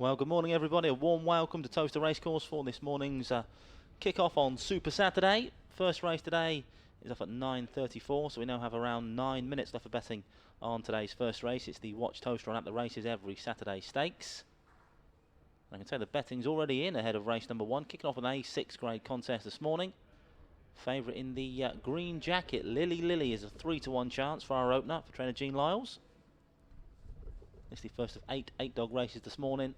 Well, good morning everybody. A warm welcome to Towcester Racecourse for this morning's kick-off on Super Saturday. First race today is off at 9:34, so we now have around 9 minutes left of betting on today's first race. It's the Watch Towcester on At the Races Every Saturday Stakes. I can tell the betting's already in ahead of race number 1, kicking off an A6 grade contest this morning. Favourite in the green jacket, Lily is a 3-to-1 chance for our opener for trainer Gene Lyles. It's the first of 8 dog races this morning.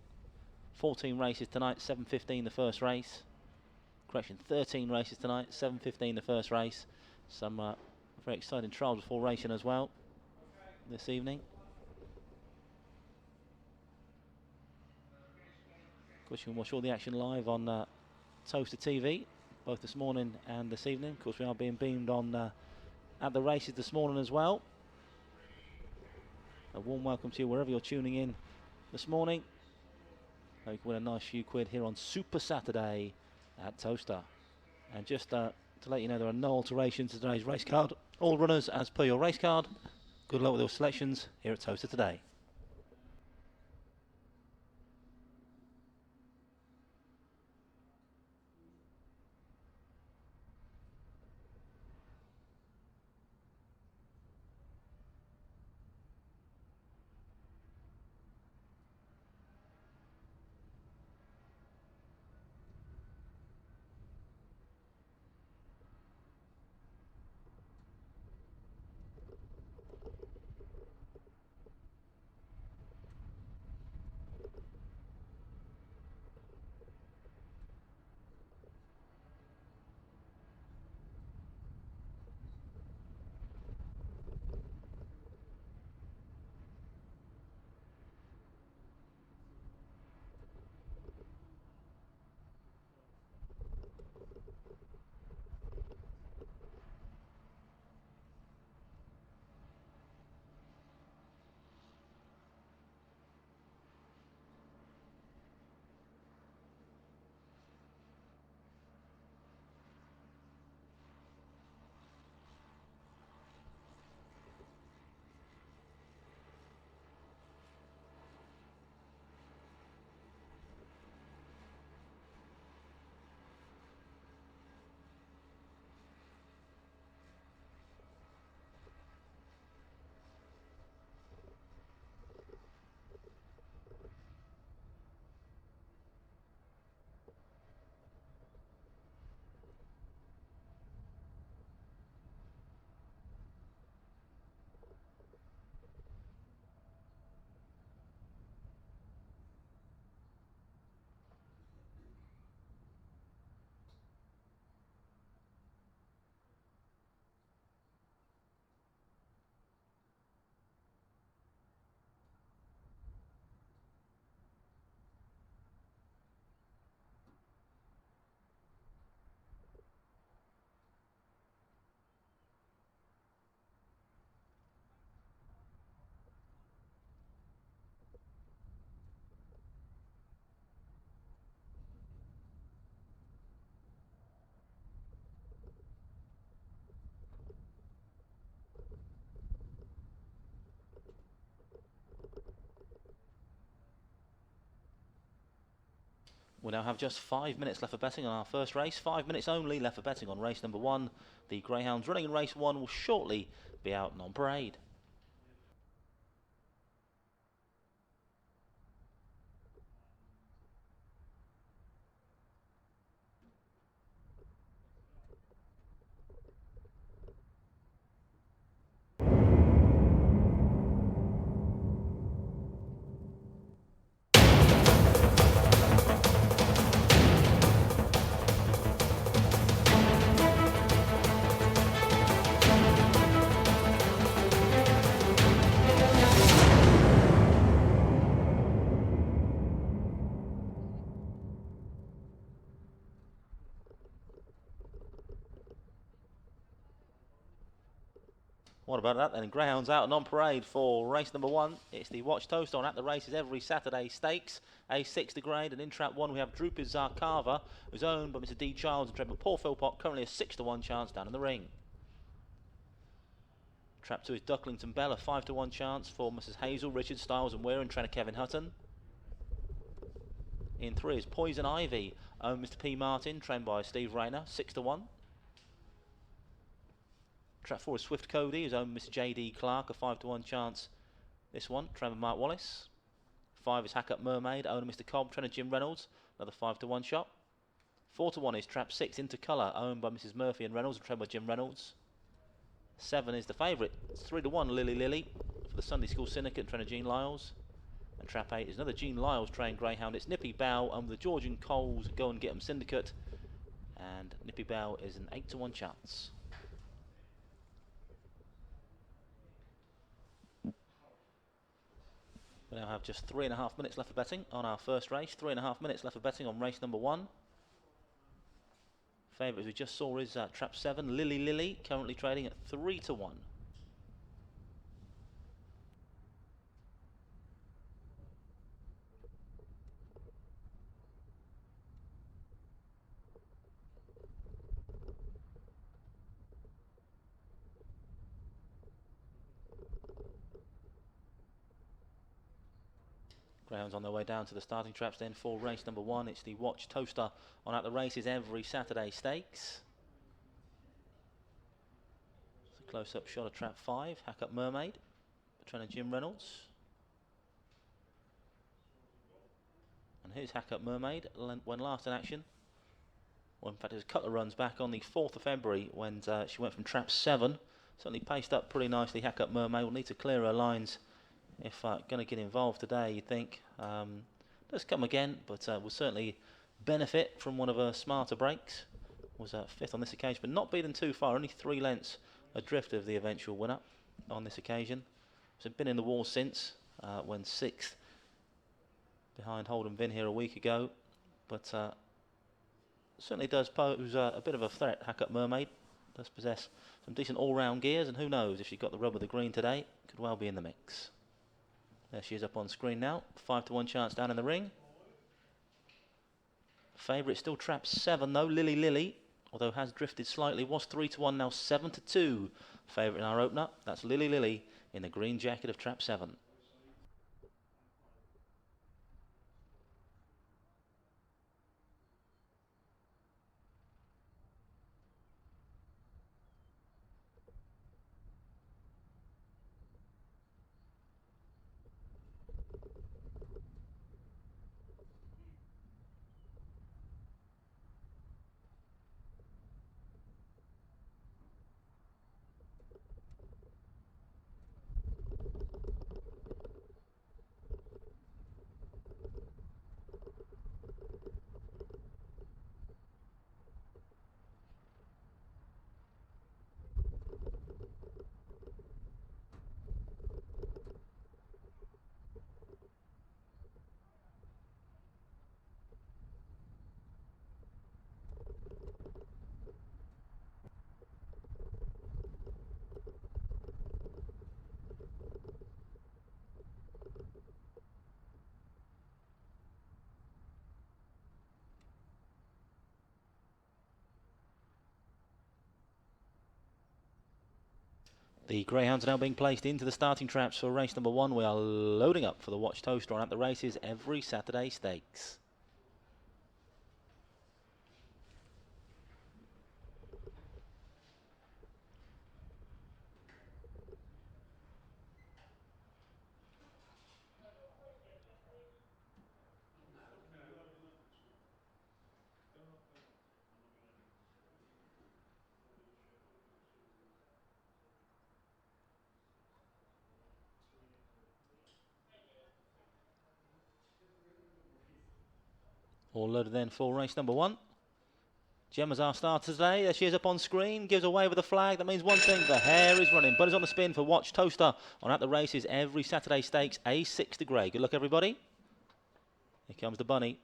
14 races tonight, 7:15 the first race. Correction, 13 races tonight, 7:15 the first race. Some very exciting trials before racing as well this evening. Of course, you can watch all the action live on Towcester TV, both this morning and this evening. Of course, we are being beamed on At the Races this morning as well. A warm welcome to you wherever you're tuning in this morning. You can win a nice few quid here on Super Saturday at Towcester. And just to let you know, there are no alterations to today's race card. All runners as per your race card. Good luck with your selections here at Towcester today. We now have just 5 minutes left for betting on our first race. 5 minutes only left for betting on race number 1. The greyhounds running in race 1 will shortly be out and on parade. What about that then? Greyhounds out and on parade for race number 1. It's the Watch Towcester on At the Races Every Saturday Stakes. A6 to grade, and in trap 1 we have Droopy Zarkava, who's owned by Mr. D. Childs and trained by Paul Philpott, currently a 6-to-1 chance down in the ring. Trap 2 is Ducklington Bell, a 5-to-1 chance for Mrs. Hazel, Richard, Styles and Weir and trainer Kevin Hutton. In 3 is Poison Ivy, owned Mr. P. Martin, trained by Steve Rayner, 6 to 1. Trap 4 is Swift Cody, who's owned Mr. J.D. Clark, a 5 to 1 chance. This one, trained by Mark Wallace. 5 is Hack Up Mermaid, owner Mr. Cobb, trainer Jim Reynolds, another 5 to 1 shot. 4 to 1 is Trap 6 Intercolour, owned by Mrs. Murphy and Reynolds, and trained by Jim Reynolds. 7 is the favourite, it's 3 to 1 Lily Lily for the Sunday School Syndicate and trainer Jean Lyles. And Trap 8 is another Jean Lyles trained greyhound. It's Nippy Bow and the Georgian Coles Go and Get 'em Syndicate. And Nippy Bow is an 8 to 1 chance. We now have just 3.5 minutes left for betting on our first race. 3.5 minutes left for betting on race number 1. Favourite, as we just saw, is Trap 7 Lily Lily, currently trading at 3 to 1. Greyhounds on their way down to the starting traps then for race number 1. It's the Watch Toaster on At the Races Every Saturday Stakes. It's a close-up shot of Trap 5, Hack Up Mermaid, trainer Jim Reynolds. And here's Hack Up Mermaid, when last in action. Well, in fact, there's a couple of runs back on the 4th of February when she went from Trap 7. Certainly paced up pretty nicely. Hack Up Mermaid will need to clear her lines if going to get involved today, you'd think. Does come again, but will certainly benefit from one of her smarter breaks. Was 5th on this occasion, but not beaten too far, only 3 lengths adrift of the eventual winner on this occasion. So been in the war since, when 6th behind Holden Vin here a week ago, but certainly does pose a bit of a threat. Hack Up Mermaid does possess some decent all-round gears, and who knows, if she got the rub of the green today, could well be in the mix. There she is up on screen now. 5 to 1 chance down in the ring. Favourite still Trap 7 though, Lily Lily, although has drifted slightly. Was 3 to 1, now 7 to 2. Favourite in our opener. That's Lily Lily in the green jacket of Trap 7. The greyhounds are now being placed into the starting traps for race number 1. We are loading up for the Watch Toaster on At the Races Every Saturday Stakes. All loaded then for race number 1. Gemma's our starter today. There she is up on screen. Gives away with the flag. That means one thing. The hare is running. Buddy's on the spin for Watch Toaster on At the Races Every Saturday Stakes. A6 to grey. Good luck, everybody. Here comes the bunny.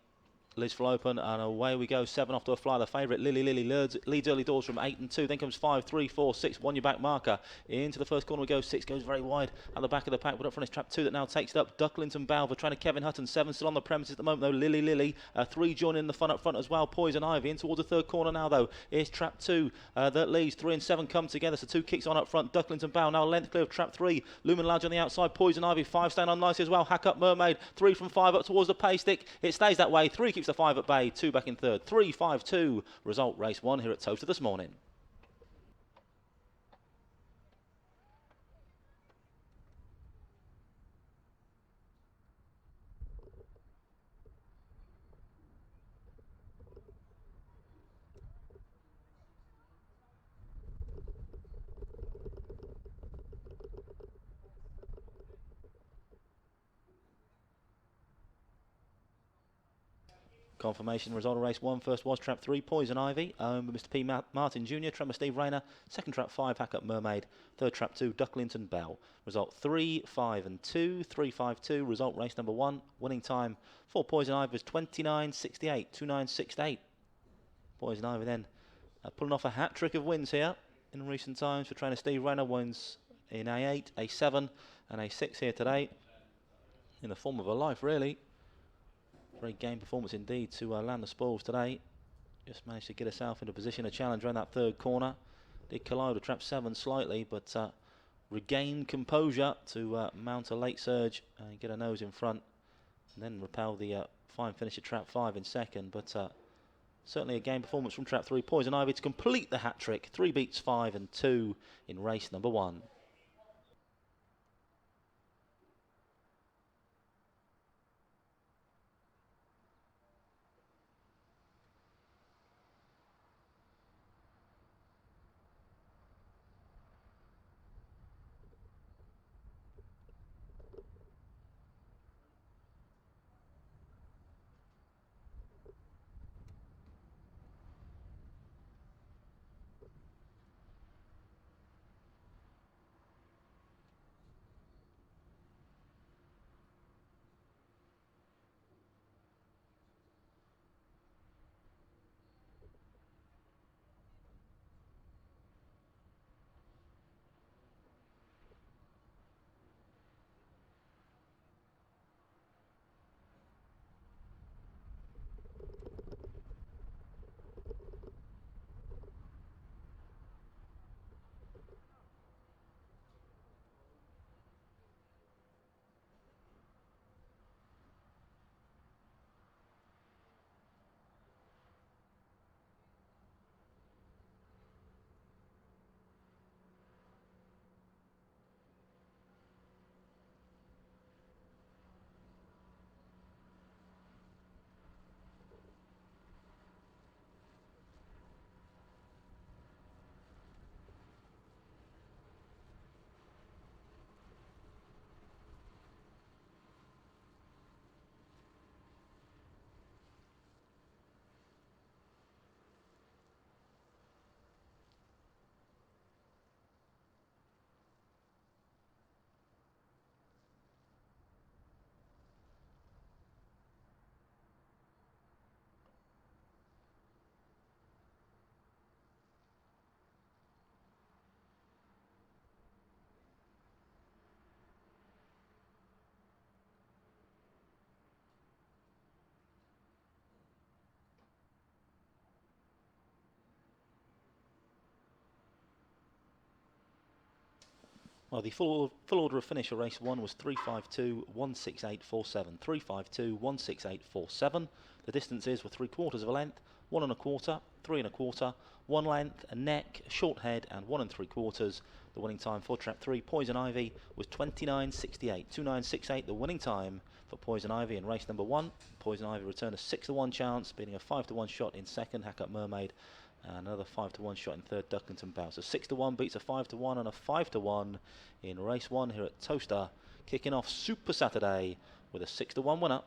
Lids full open, and away we go. 7 off to a fly. The favourite, Lily leads early doors from 8 and 2. Then comes 5, 3, 4, 6. 1 your back marker. Into the first corner we go. 6 goes very wide at the back of the pack. But up front is Trap 2 that now takes it up. Ducklington Balver trying to Kevin Hutton. 7 still on the premises at the moment though. Lily. 3 joining the fun up front as well. Poison Ivy in towards the third corner now though. Here's Trap 2 that leads. 3 and 7 come together. So 2 kicks on up front. Ducklington Balver now length clear of Trap 3. Lumen Lodge on the outside. Poison Ivy 5 staying on nicely as well. Hack Up Mermaid 3 from 5 up towards the pay stick. It stays that way. 3 keeps the 5 at bay. 2 back in third. 3, 5, 2. Result race 1 here at Towcester this morning. Confirmation result of race 1. First was Trap 3, Poison Ivy, owned by Mr. P. Martin Jr. Trummer Steve Rayner. Second Trap 5, Hack Up Mermaid. Third Trap 2, Ducklington Bell. Result 3, 5 and 2. 3, 5, 2. Result race number 1. Winning time for Poison Ivy was 29.68. 29.68. Poison Ivy then pulling off a hat trick of wins here in recent times for trainer Steve Rayner. Wins in A8, A7 and A6 here today. In the form of a life really. Very game performance indeed to land the spoils today. Just managed to get herself into position to challenge around that third corner. Did collide with Trap 7 slightly, but regained composure to mount a late surge and get her nose in front. And then repel the fine finish of Trap 5 in second. But certainly a game performance from Trap 3. Poison Ivy to complete the hat trick. 3 beats 5 and 2 in race number 1. Well, the full order of finish for race 1 was 352, 168.47. 352, 168.47. The distances were 3/4 of a length, 1 1/4, 3 1/4, 1 length, a neck, a short head, and 1 3/4. The winning time for Trap 3, Poison Ivy, was 29.68. 29.68, the winning time for Poison Ivy in race number 1. Poison Ivy returned a 6-1 chance, beating a 5-1 shot in second, Hack Up Mermaid. And another 5-1 shot in third, Ducklington Bell. So 6-1 beats a 5-1 and a 5-1 in race 1 here at Towcester, kicking off Super Saturday with a 6-1 winner.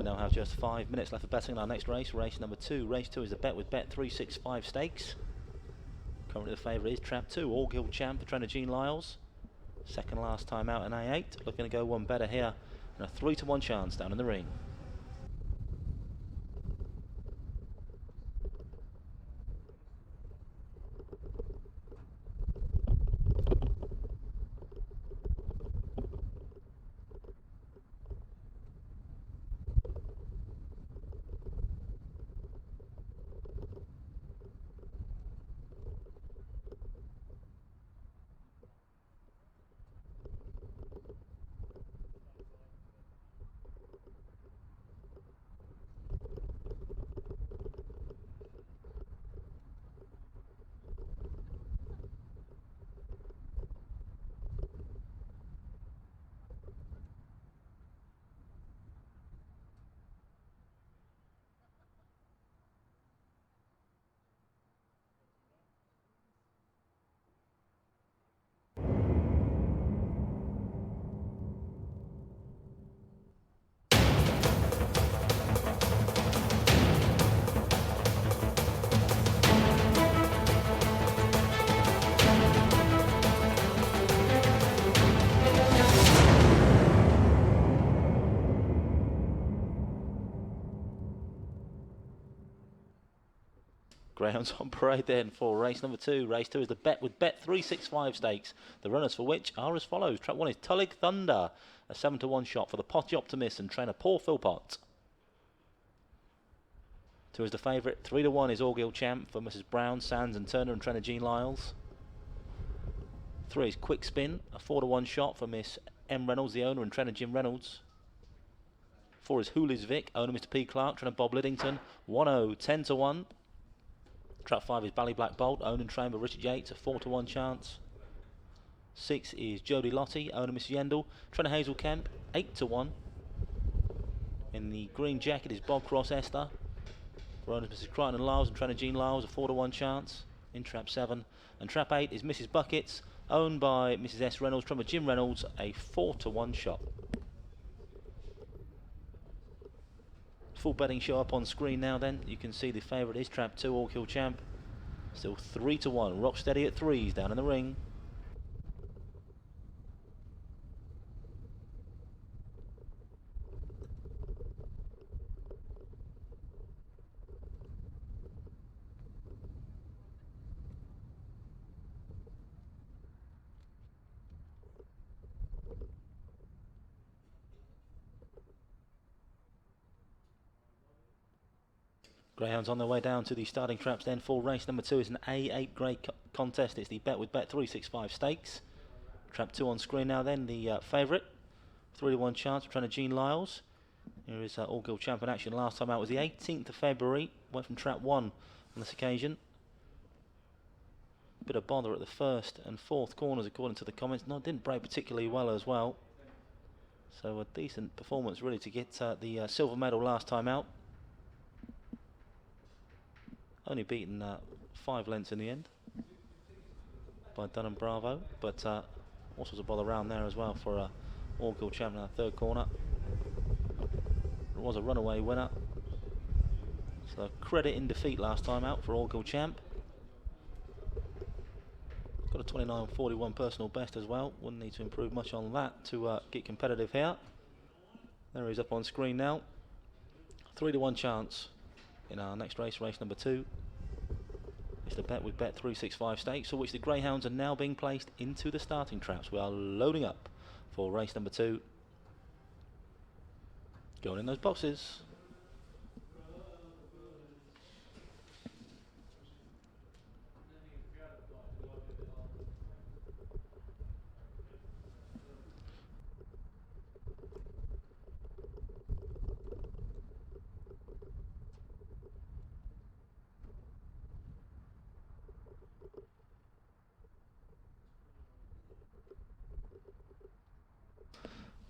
now have just 5 minutes left of betting on our next race, race number 2. Race 2 is the bet with Bet365 Stakes. Currently the favourite is Trap 2, All Guild Champ for trainer Gene Lyles. Second last time out in A8, looking to go one better here, and a 3-to-1 chance down in the ring. Greyhounds on parade then for race number 2. Race 2 is the bet with Bet365 Stakes. The runners for which are as follows. Track 1 is Tullig Thunder, a 7-to-1 shot for the Potty Optimist and trainer Paul Philpott. 2 is the favourite. 3-to-1 is All Guild Champ for Mrs Brown, Sands and Turner and trainer Gene Lyles. 3 is Quick Spin, a 4-to-1 shot for Miss M Reynolds, the owner, and trainer Jim Reynolds. 4 is Hoolies Vic, owner Mr P Clark, trainer Bob Liddington. 1-0, 10-to-1. Trap 5 is Ballyblack Bolt, owned and trained by Richard Yates, a 4-to-1 chance. 6 is Jodie Lottie, owner Miss Yendall, trainer Hazel Kemp, 8-to-1. In the green jacket is Bob Cross Esther, for owners Mrs Crichton and Lyles and trainer Gene Lyles, a 4-to-1 chance in Trap 7. And Trap 8 is Mrs Buckets, owned by Mrs S Reynolds, trainer Jim Reynolds, a 4-to-1 shot. Full betting show up on screen now then. You can see the favourite is Trap 2, All Guild Champ. Still 3-to-1. Rock steady at 3s down in the ring. Greyhounds on their way down to the starting traps then for race number 2 is an A8 grade contest. It's the bet with Bet365 Stakes. Trap 2 on screen now then, the favourite. 3-to-1 chance for trainer Gene Lyles. Here is All Guild Champ in action. Last time out was the 18th of February. Went from trap 1 on this occasion. Bit of bother at the first and fourth corners according to the comments. No, didn't break particularly well as well. So a decent performance really to get the silver medal last time out. Only beaten 5 lengths in the end by Dunham Bravo, but all sorts of bother around there as well for All Guild Champ in our third corner. It was a runaway winner, so credit in defeat last time out for All Guild Champ. Got a 29.41 personal best as well. Wouldn't need to improve much on that to get competitive here. There he's up on screen now. 3-to-1 chance in our next race, race number 2. It's the bet with Bet365 Stakes, for which the Greyhounds are now being placed into the starting traps. We are loading up for race number 2. Going in those boxes.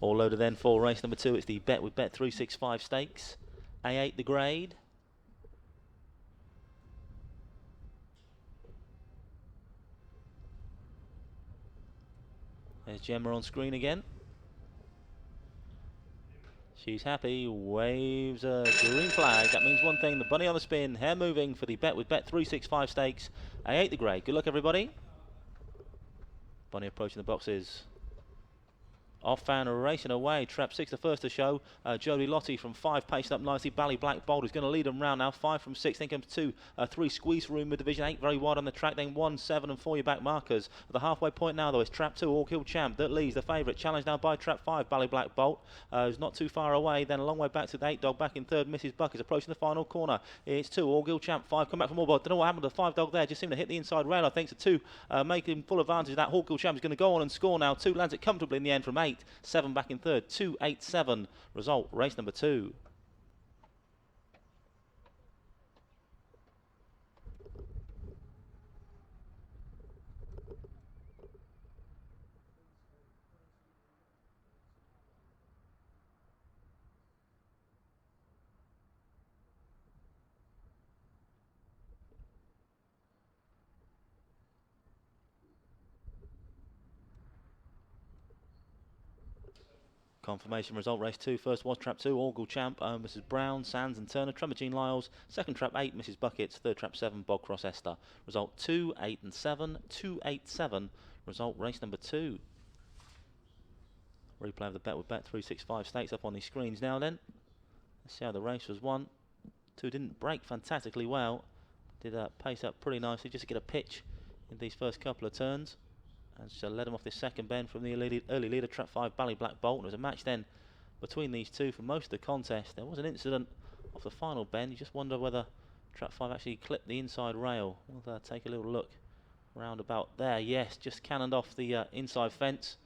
All loaded then for race number 2. It's the bet with Bet365 Stakes. A8 the grade. There's Gemma on screen again. She's happy, waves a green flag. That means one thing, the bunny on the spin, hair moving for the bet with Bet 365 stakes. A8 the grey. Good luck, everybody. Bunny approaching the boxes. Off fan racing away. Trap 6 the first to show. Jodie Lottie from 5 pacing up nicely. Bally Black Bold is going to lead them round now. 5 from 6. Then comes 2. 3 squeeze room with division 8 very wide on the track. Then 1, 7 and 4 your back markers. At the halfway point now though is Trap 2 All Kill Champ that leads the favourite. Challenged now by Trap 5 Bally Black Bolt. Who's not too far away. Then a long way back to the 8 dog. Back in third Mrs. Buck is approaching the final corner. It's 2 All Kill Champ. 5 come back from all board. Don't know what happened to the 5 dog there. Just seemed to hit the inside rail I think. So 2 making full advantage of that. All Kill Champ is going to go on and score now. 2 lands it comfortably in the end from 8. 7 back in third. 2-8-7 result, race number 2. Confirmation result, race 2. First was Trap 2, All Kill Champ, Mrs. Brown, Sands and Turner, Tremor Lyles. Second Trap 8, Mrs. Buckets. Third Trap 7, Bog Cross Esther. Result 2, 8 and 7, 2-8-7. Result, race number 2. Replay of the bet with Bet 365 stakes up on the screens now then. Let's see how the race was won. 2 didn't break fantastically well. Did pace up pretty nicely just to get a pitch in these first couple of turns. And so led him off this second bend from the early leader, Trap 5, Bally Black Bolt. It was a match then between these two for most of the contest. There was an incident off the final bend. You just wonder whether Trap 5 actually clipped the inside rail. We'll take a little look round about there. Yes, just cannoned off the inside fence.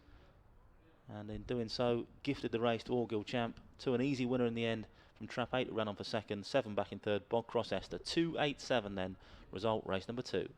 And in doing so, gifted the race to All Kill Champ. To an easy winner in the end from Trap 8, who ran on for second. 7 back in third, Bog Cross Esther. 2-8-7 then, result race number 2.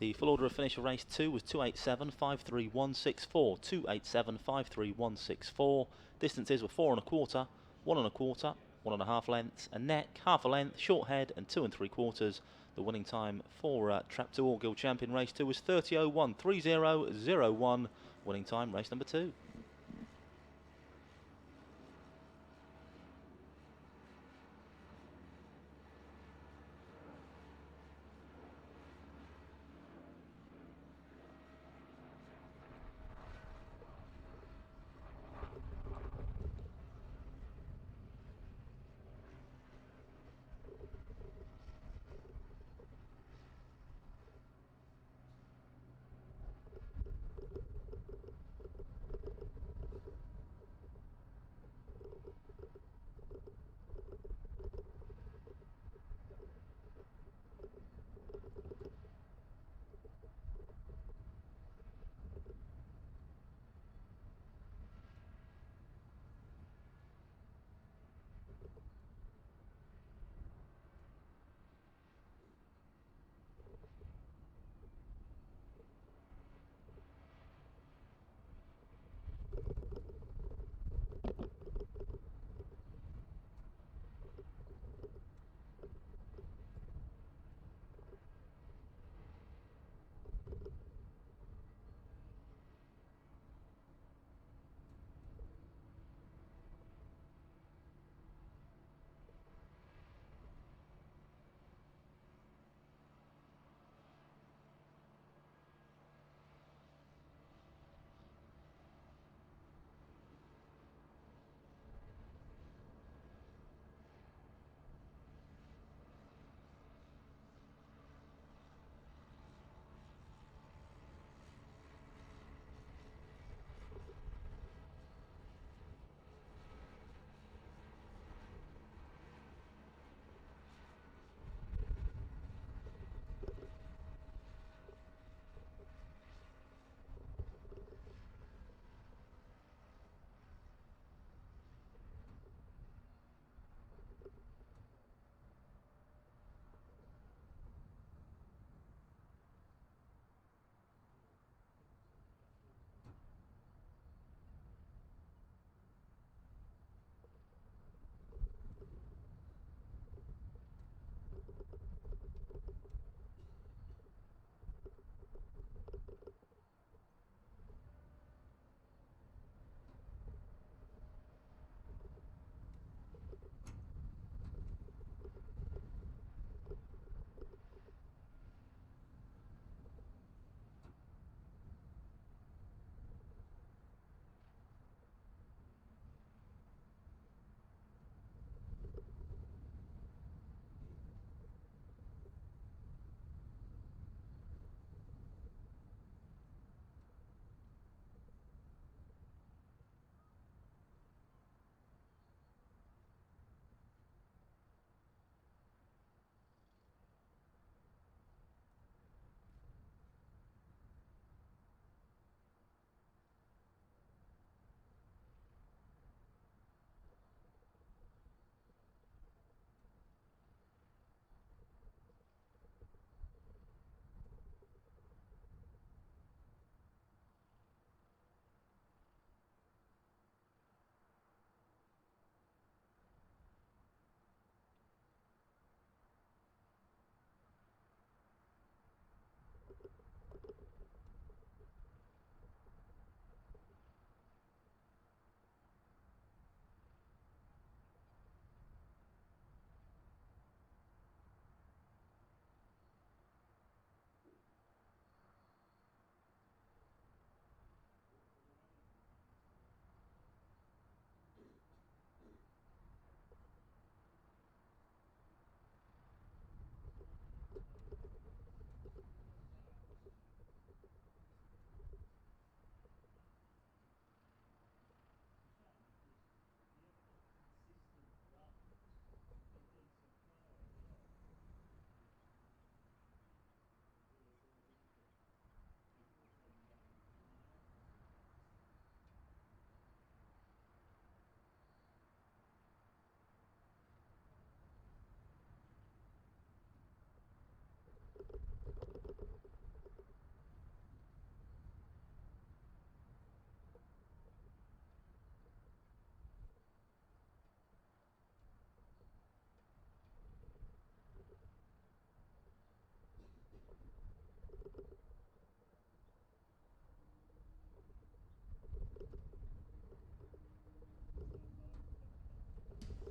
The full order of finish of race 2 was 287.53164. 287.53164. Distances were 4 1/4, 1 1/4, 1.5 lengths, a neck, half a length, short head, and 2 3/4. The winning time for Trap 2 All Guild Champion race 2 was 30:01, 30:01. Winning time race number 2.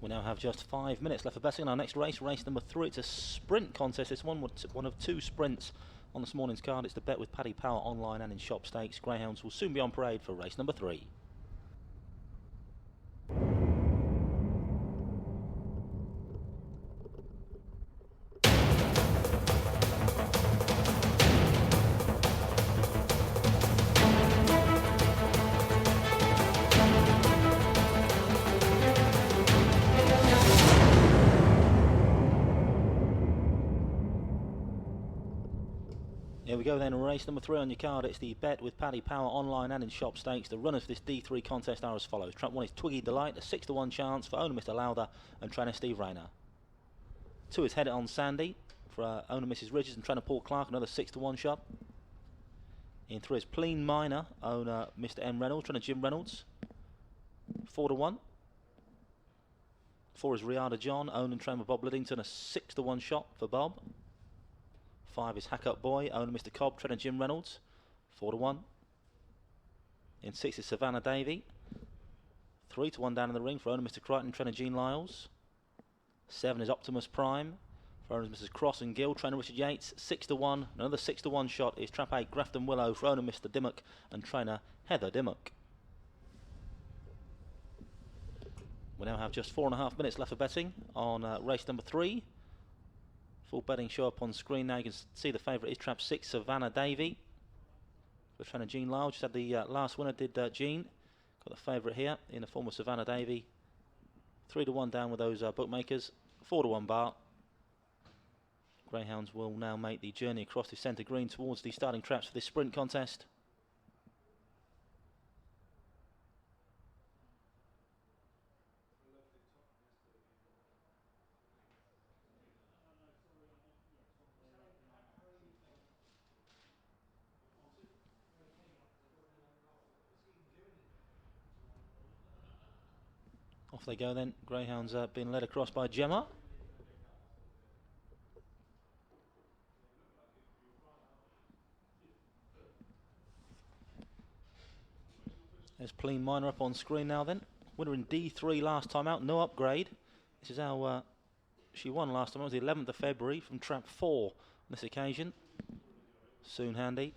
We now have just 5 minutes left for betting. Our next race, race number 3, it's a sprint contest. It's one of 2 sprints on this morning's card. It's the Bet with Paddy Power online and in shop stakes. Greyhounds will soon be on parade for race number 3. Here we go then, race number 3 on your card. It's the Bet with Paddy Power online and in shop stakes. The runners for this D3 contest are as follows. Trap 1 is Twiggy Delight, a 6-to-1 chance for owner Mr. Lowther and trainer Steve Rayner. 2 is Head It On Sandy for owner Mrs. Ridges and trainer Paul Clark, another 6-to-1 shot. In 3 is Pleen Miner, owner Mr. M. Reynolds, trainer Jim Reynolds, 4-to-1. 4 is Riada John, owner and trainer Bob Liddington, a 6-to-1 shot for Bob. 5 is Hack Up Boy, owner Mr. Cobb, trainer Jim Reynolds, 4-to-1. In 6 is Savannah Davey, 3-to-1 down in the ring for owner Mr. Crichton, trainer Gene Lyles. 7 is Optimus Prime for owners Mrs. Cross and Gill, trainer Richard Yates, 6-to-1. Another 6-to-1 shot is Trap 8 Grafton Willow for owner Mr. Dimmock and trainer Heather Dimmock. We now have just 4.5 minutes left for betting on race number 3. Full betting show up on screen now. You can see the favourite is Trap 6 Savannah Davey for trainer Gene Lyle. Just had the last winner, did Gene. Got the favourite here in the form of Savannah Davey. 3-to-1 down with those bookmakers. 4-to-1 bar. Greyhounds will now make the journey across the centre green towards the starting traps for this sprint contest. Off they go then. Greyhounds being led across by Gemma. There's Pleen Miner up on screen now then. Winner in D3 last time out, no upgrade. This is how she won last time. It was the 11th of February from Trap 4 on this occasion. Soon handy.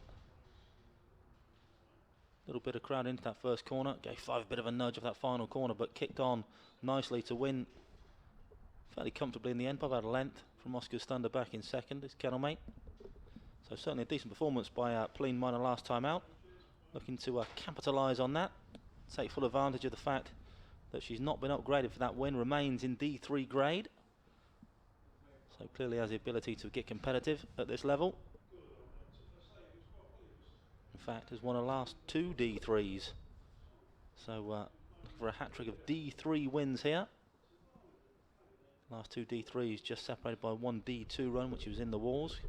Little bit of crowd into that first corner. Gave 5 a bit of a nudge of that final corner, but kicked on nicely to win fairly comfortably in the end, by about a length from Oscar's Thunder back in second, his kennel mate. So certainly a decent performance by Pleen Miner last time out. Looking to capitalise on that. Take full advantage of the fact that she's not been upgraded for that win. Remains in D3 grade. So clearly has the ability to get competitive at this level. In fact, has won her last 2 D3s. So looking for a hat-trick of D3 wins here. Last 2 D3s just separated by 1 D2 run, which was in the walls.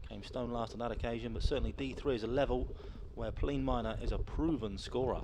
Came stone last on that occasion, but certainly D3 is a level where Pleen Miner is a proven scorer.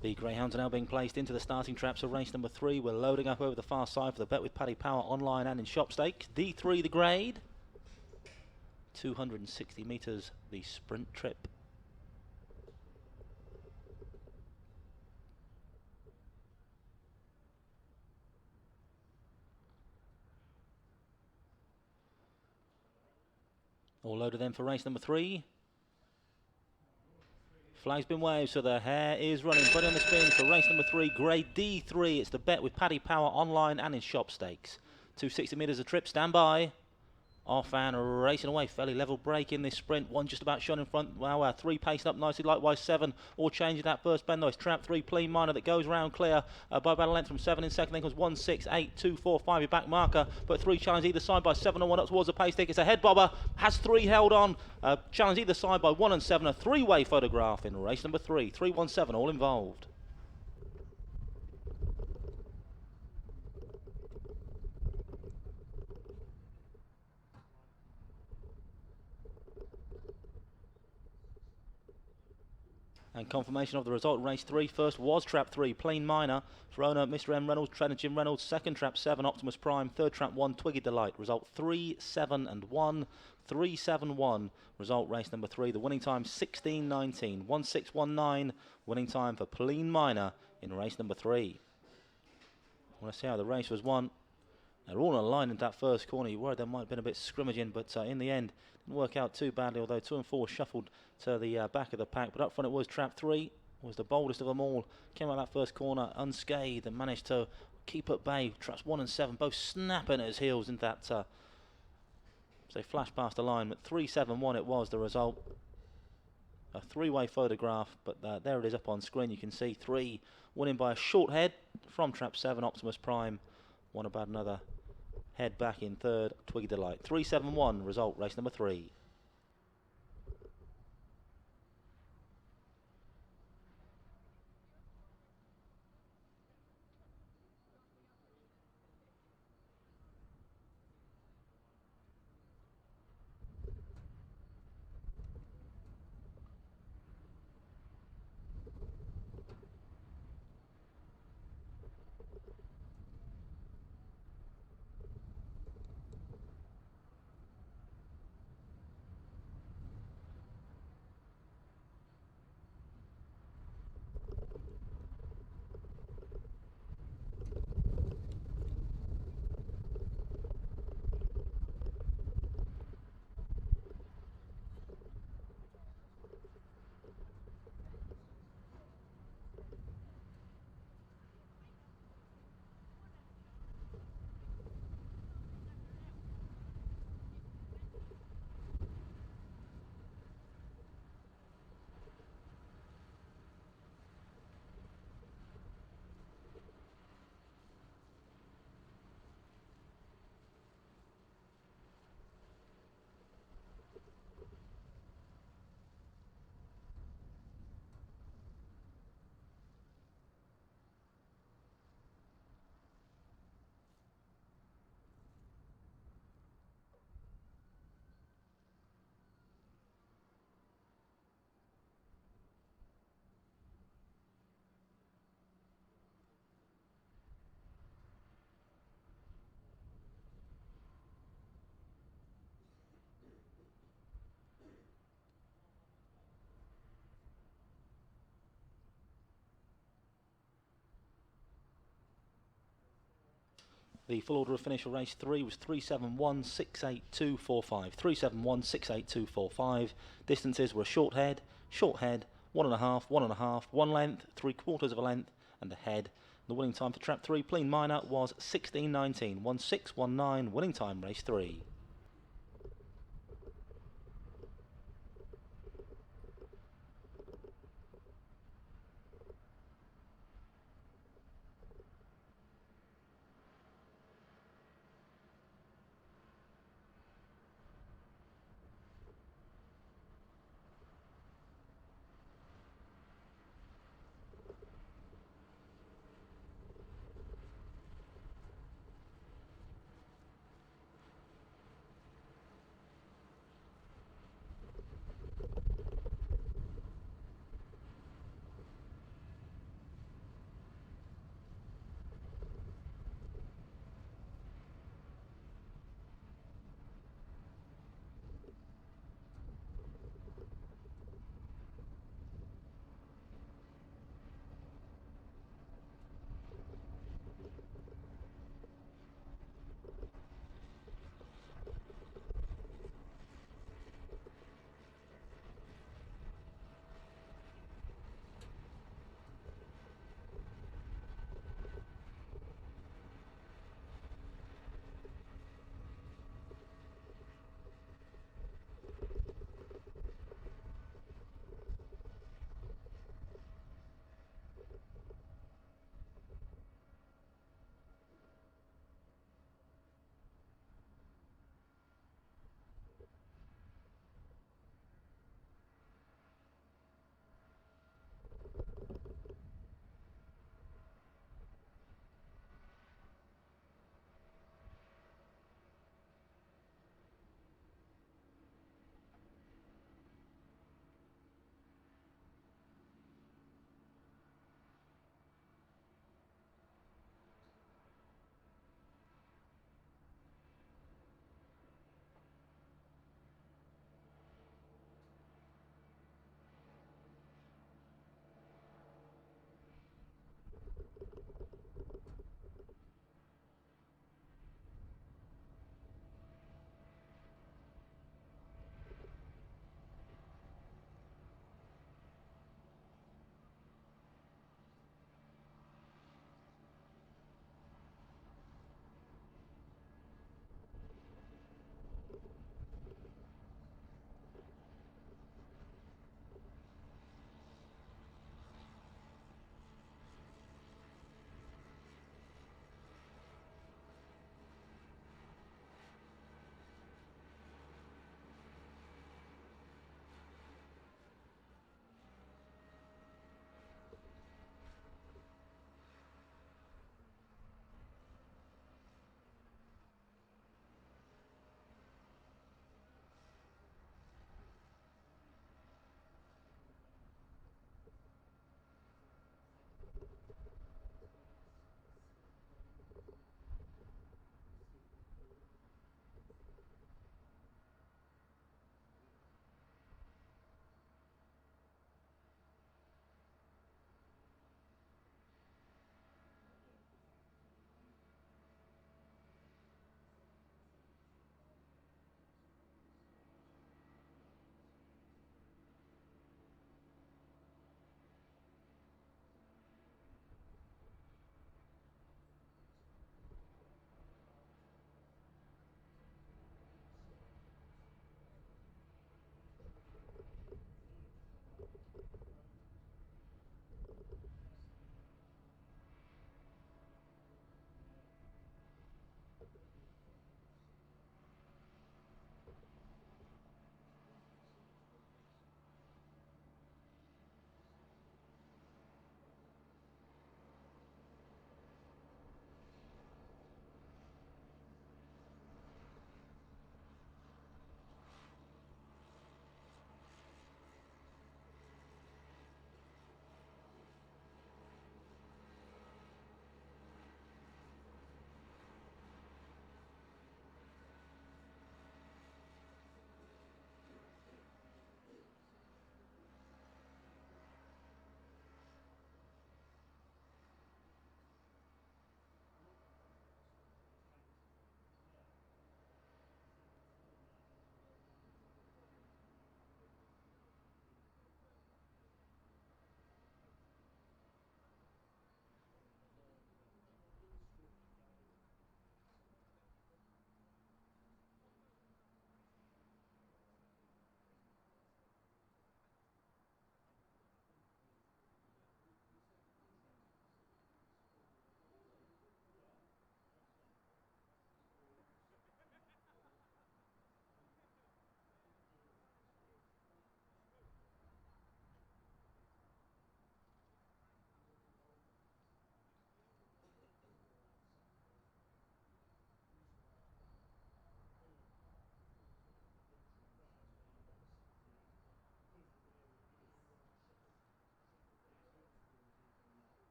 The greyhounds are now being placed into the starting traps of race number 3. We're loading up over the far side for the Bet with Paddy Power online and in shop stakes. D3 the grade. 260 metres the sprint trip. All loaded then for race number 3. Flag's been waved, so the hare is running. Put on the spin for race number 3, grade D3. It's the Bet with Paddy Power online and in shop stakes. 260 metres a trip, stand by. Off and racing away, fairly level break in this sprint. One just about shone in front. Wow, 3 pacing up nicely, likewise 7 all changing that first bend though. It's Trap 3, Clean Minor that goes round clear by about a length from 7 in second. Then comes 1, 6, 8, 2, 4, 5, your back marker. But 3 challenge either side by 7 and 1 up towards the pace stick. It's a head bobber, has 3 held on. Challenge either side by 1 and 7. A 3-way photograph in race number 3. 3, 1, 7 all involved. And confirmation of the result, race 3. First was Trap 3, Plain Minor, for owner Mr. M. Reynolds, trainer Jim Reynolds. Second Trap 7, Optimus Prime. Third Trap 1, Twiggy Delight. Result 3, 7 and 1. 3, 7, 1. Result race number 3. The winning time 16:19. 1:6:19. Winning time for Plain Minor in race number 3. I want to see how the race was won. They're all on a line in that first corner. You worried there might have been a bit scrimmaging, but in the end, didn't work out too badly, although 2 and 4 shuffled to the back of the pack. But up front it was Trap 3, was the boldest of them all. Came out that first corner unscathed and managed to keep at bay. Traps 1 and 7, both snapping at his heels in that, so they flashed past the line. But 3-7-1 it was, the result. A 3-way photograph, but there it is up on screen. You can see 3 winning by a short head from Trap 7, Optimus Prime. One about another head back in third, Twiggy Delight. 3-7-1, result race number 3. The full order of finish for race 3 was 3-7-1-6-8-2-4-5. 3-7-1-6-8-2-4-5. Distances were a short head, 1.5, 1.5, 1 length, 3/4 of a length, and a head. The winning time for Trap 3, Plain Minor, was 16:19. 1:6:19. Winning time race 3.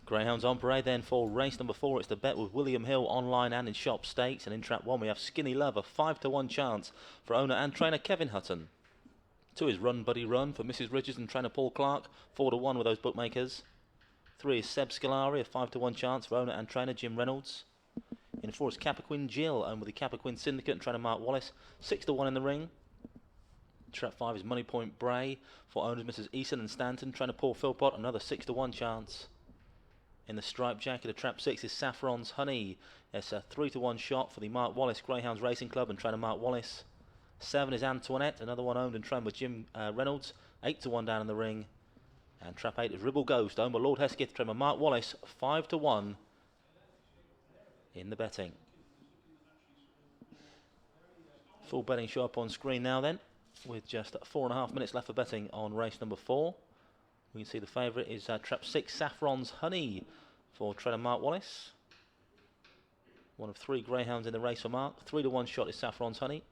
Greyhounds on parade then for race number 4. It's the bet with William Hill online and in shop stakes. And in trap 1 we have Skinny Love, a 5-to-1 chance for owner and trainer Kevin Hutton. 2 is Run Buddy Run for Mrs. Richards and trainer Paul Clark, 4-to-1 with those bookmakers. 3 is Seb Scolari, a 5-to-1 chance for owner and trainer Jim Reynolds. In 4 is Capriquin Jill, owned with the Capriquin Syndicate and trainer Mark Wallace, 6-to-1 in the ring. Trap 5 is Money Point Bray for owners Mrs. Eason and Stanton, trainer Paul Philpott, another 6-to-1 chance. In the striped jacket of trap 6 is Saffron's Honey. It's a 3-to-1 shot for the Mark Wallace Greyhounds Racing Club and trainer Mark Wallace. 7 is Antoinette, another one owned and trained by Jim Reynolds, 8-to-1 down in the ring. And trap 8 is Ribble Ghost, owned by Lord Hesketh, trained by Mark Wallace, 5-to-1 in the betting. Full betting show up on screen now then, with just 4.5 minutes left for betting on race number 4. We can see the favourite is trap 6, Saffron's Honey, for trainer Mark Wallace. One of 3 greyhounds in the race for Mark. 3-to-1 shot is Saffron's Honey.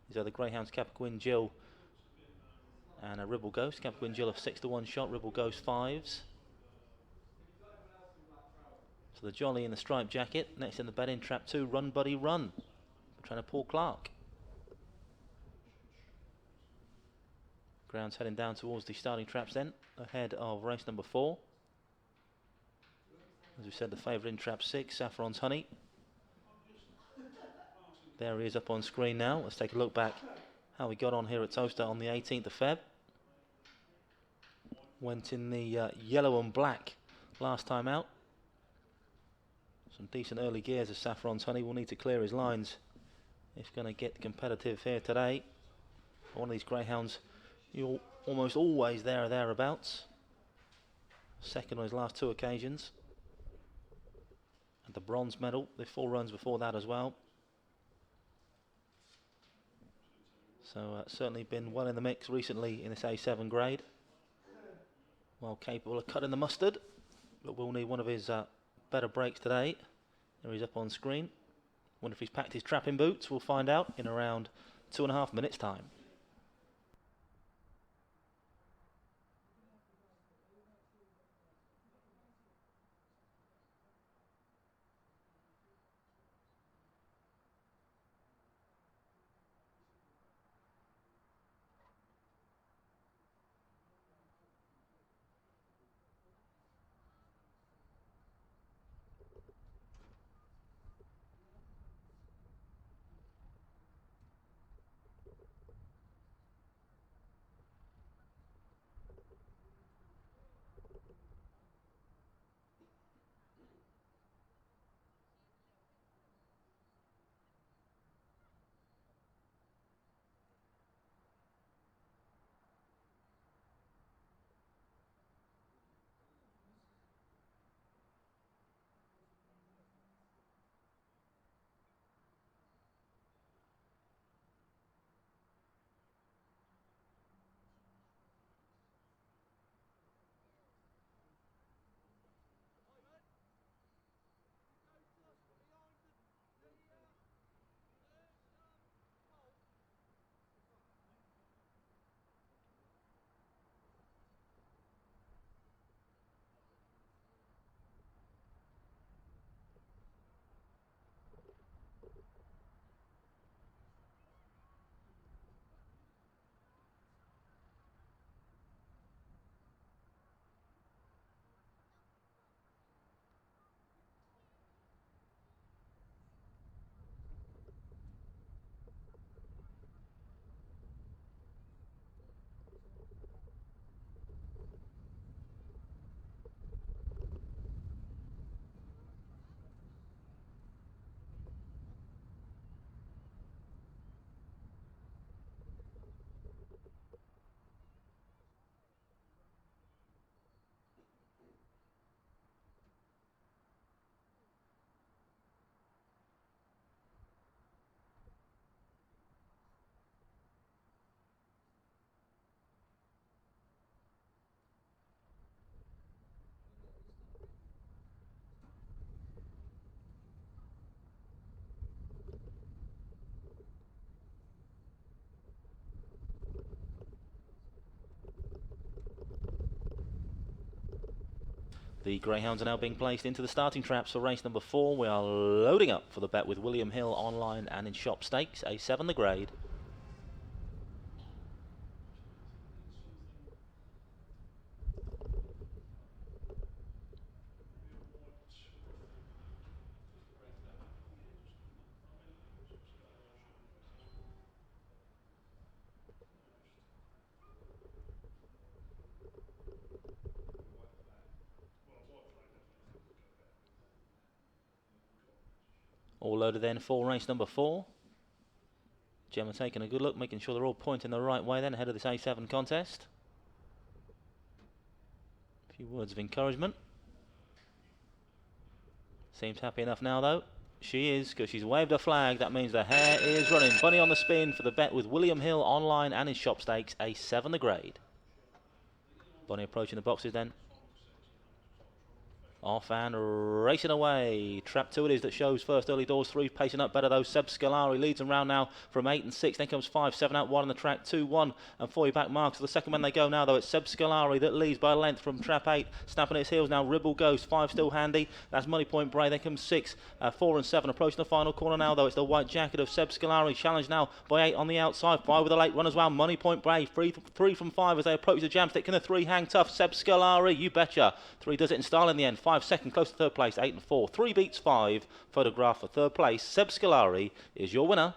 These are the greyhounds Capriquin Jill and a Ribble Ghost. Capriquin Jill of 6-to-1 shot, Ribble Ghost 5s. So the jolly in the striped jacket. Next in the betting, trap 2, Run Buddy Run, for trainer Paul Clark. Ground's heading down towards the starting traps then, ahead of race number 4. As we said, the favourite in trap 6, Saffron's Honey. There he is up on screen now. Let's take a look back how we got on here at Towcester on the 18th of Feb. Went in the yellow and black last time out. Some decent early gears as Saffron's Honey will need to clear his lines if going to get competitive here today. One of these greyhounds, you're almost always there or thereabouts. Second on his last 2 occasions. And the bronze medal, the 4 runs before that as well. So certainly been well in the mix recently in this A7 grade. Well capable of cutting the mustard, but we'll need one of his better breaks today. There he's up on screen. Wonder if he's packed his trapping boots. We'll find out in around 2.5 minutes time. The greyhounds are now being placed into the starting traps for race number 4. We are loading up for the bet with William Hill online and in shop stakes, A7 the grade. All loaded then for race number 4. Gemma taking a good look, making sure they're all pointing the right way then ahead of this A7 contest. A few words of encouragement. Seems happy enough now though. She is, because she's waved her flag. That means the hare is running. Bunny on the spin for the bet with William Hill online and in shop stakes, A7 the grade. Bunny approaching the boxes then. Off and racing away. Trap 2 it is that shows first early doors. 3 pacing up better though. Seb Scolari leads them round now from 8 and 6. Then comes 5, 7 out wide on the track. 2, 1 and 4 back marks. So the second one they go now though. It's Seb Scolari that leads by a length from trap 8. Snapping its heels now. Ribble Ghost. 5 still handy. That's Money Point Bray. Then comes 6, 4 and 7 approaching the final corner now though. It's the white jacket of Seb Scolari. Challenged now by 8 on the outside. 5 with a late run as well. Money Point Bray. 3 from 5 as they approach the jam stick. Can the 3 hang tough? Seb Scolari. You betcha. 3 does it in style in the end. 5 second close to third place, 8 and 4. 3 beats 5. Photograph for third place. Seb Scolari is your winner.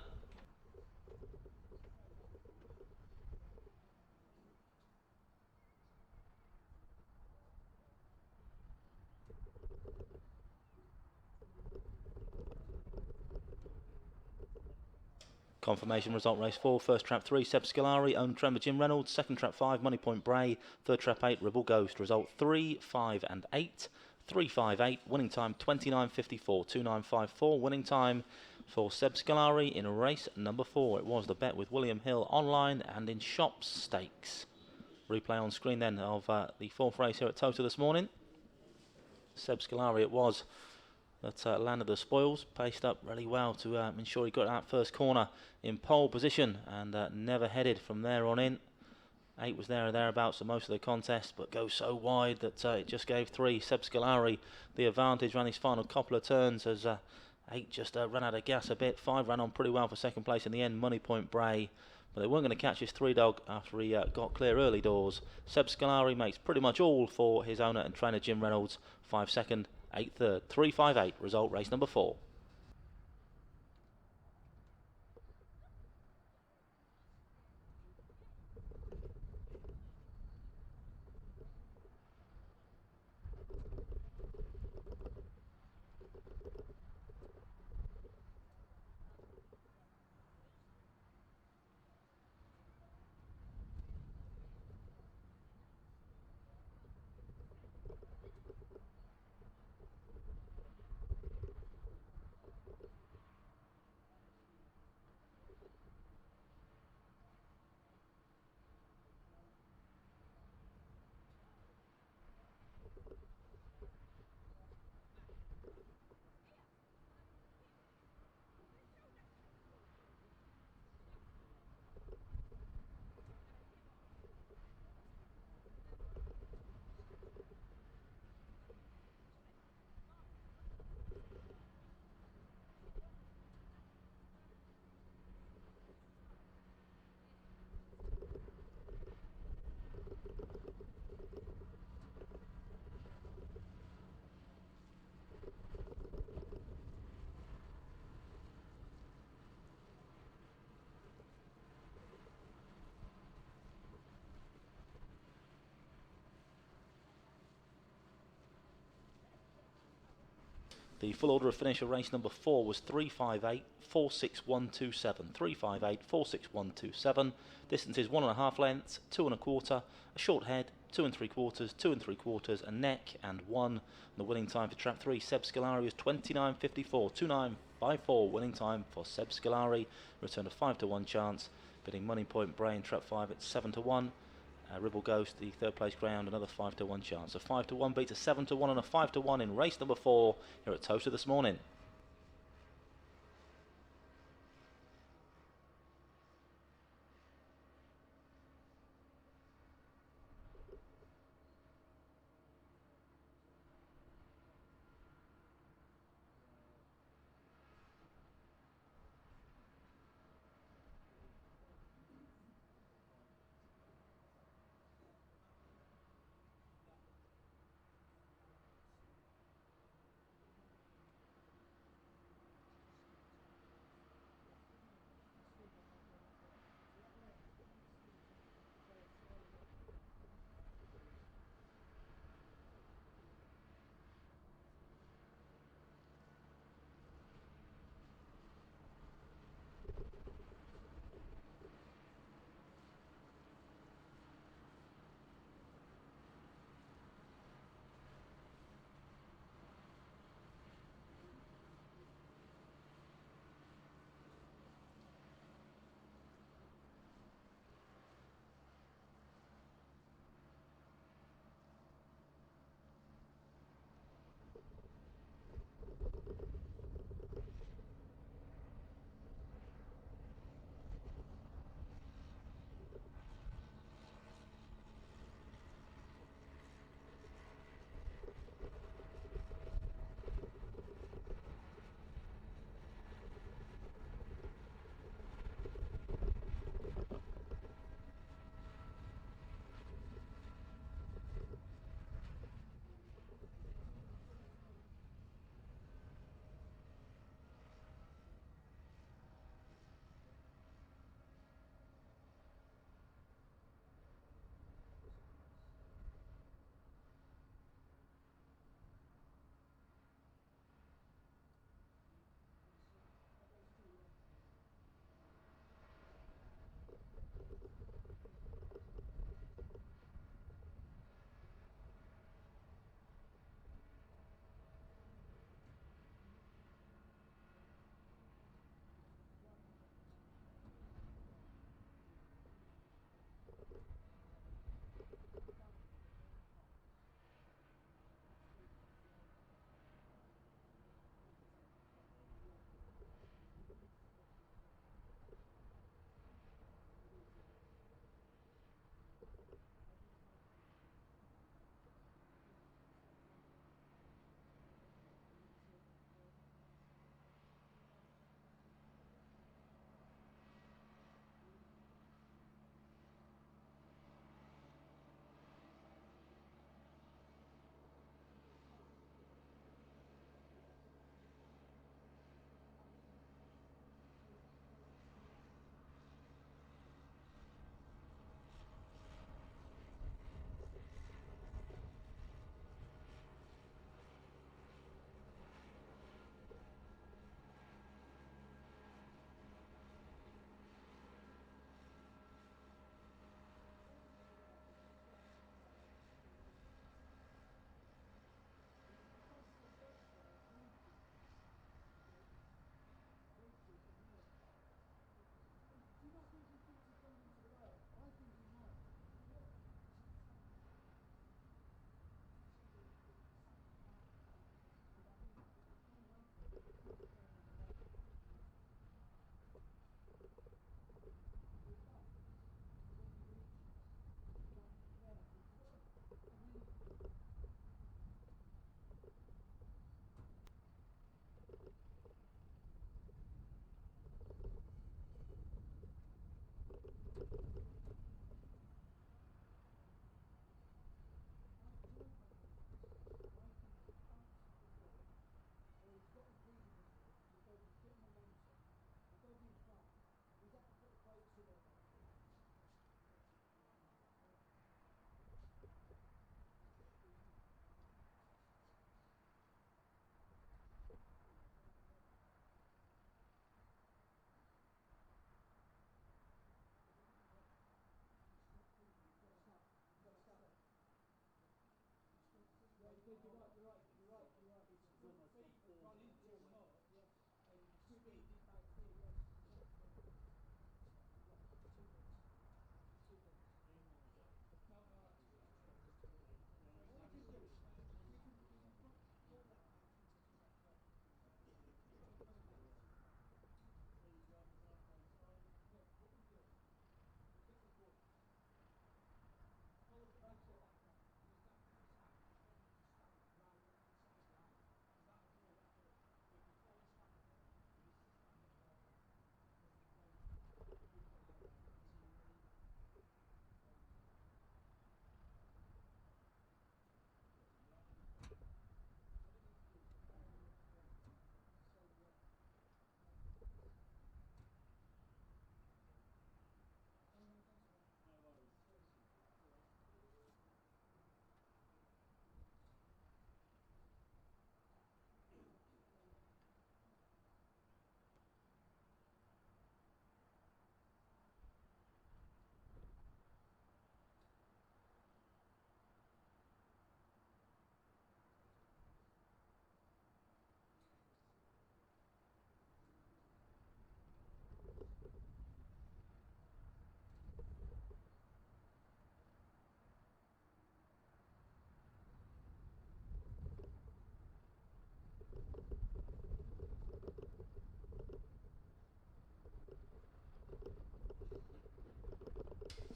Confirmation result race 4. First trap 3, Seb Scolari. Owned Tremor Jim Reynolds. Second trap 5, Money Point Bray. Third trap 8, Ribble Ghost. Result 3, 5 and 8. 358, winning time 29.54, 2954, winning time for Seb Scolari in race number 4. It was the bet with William Hill online and in shop stakes. Replay on screen then of the 4th race here at Towcester this morning. Seb Scolari it was that landed the spoils, paced up really well to ensure he got that first corner in pole position and never headed from there on in. 8 was there or thereabouts for most of the contest, but goes so wide that it just gave 3. Seb Scolari the advantage, ran his final couple of turns as 8 just ran out of gas a bit. 5 ran on pretty well for second place in the end, Money Point Bray. But they weren't going to catch his 3 dog after he got clear early doors. Seb Scolari makes pretty much all for his owner and trainer Jim Reynolds. 5 second, 8 third, 358, result race number 4. The full order of finish of race number 4 was 358, 46127. 358, 46127. Distance is 1.5 lengths, 2 1/4, a short head, 2 3/4, 2 3/4, a neck, and 1. And the winning time for trap 3, Seb Scolari, is 29.54. 29.54 winning time for Seb Scolari. Return a 5 to 1 chance, bidding Money Point Bray in trap 5 at 7 to 1. Ribble Ghost, the third place ground, another 5 to 1 chance. A 5 to 1 beats a 7 to 1 and a 5 to 1 in race number 4 here at Towcester this morning.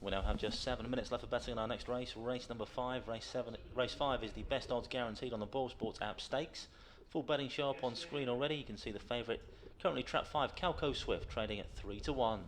We now have just 7 minutes left of betting on our next race. Race number 5, race 5 is the best odds guaranteed on the Ball Sports app stakes. Full betting show up on screen already. You can see the favourite, currently trap 5, Calco Swift, trading at 3 to 1.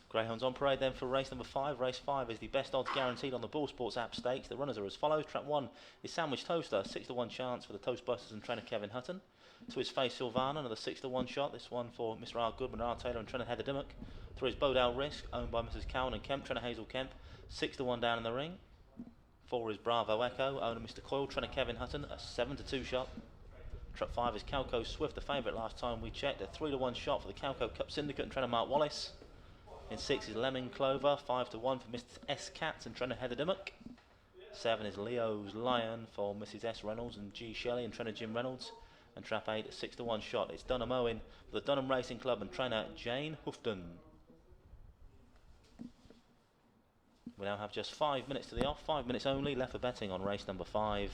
Greyhounds on parade then for race number 5. Race 5 is the best odds guaranteed on the Ball Sports app stakes. The runners are as follows. Trap 1 is Sandwich Toaster, 6 to 1 chance for the Toastbusters and trainer Kevin Hutton. To his face Sylvana, another 6 to 1 shot. This one for Mr. R. Goodman, R. Taylor and trainer Heather Dimmock. Through his Bodale Risk, owned by Mrs. Cowan and Kemp, trainer Hazel Kemp, 6 to 1 down in the ring. 4 is Bravo Echo, owner Mr. Coyle, trainer Kevin Hutton, a 7 to 2 shot. Trap 5 is Calco Swift, the favourite last time we checked, a 3 to 1 shot for the Calco Cup Syndicate and trainer Mark Wallace. In 6 is Lemming Clover, 5 to 1 for Mr. S. Katz and trainer Heather Dimmock. 7 is Leo's Lion for Mrs. S. Reynolds and G. Shelley and trainer Jim Reynolds. And trap 8, a 6 to 1 shot. It's Dunham Owen for the Dunham Racing Club and trainer Jane Houghton. We now have just 5 minutes to the off, 5 minutes only left for betting on race number 5.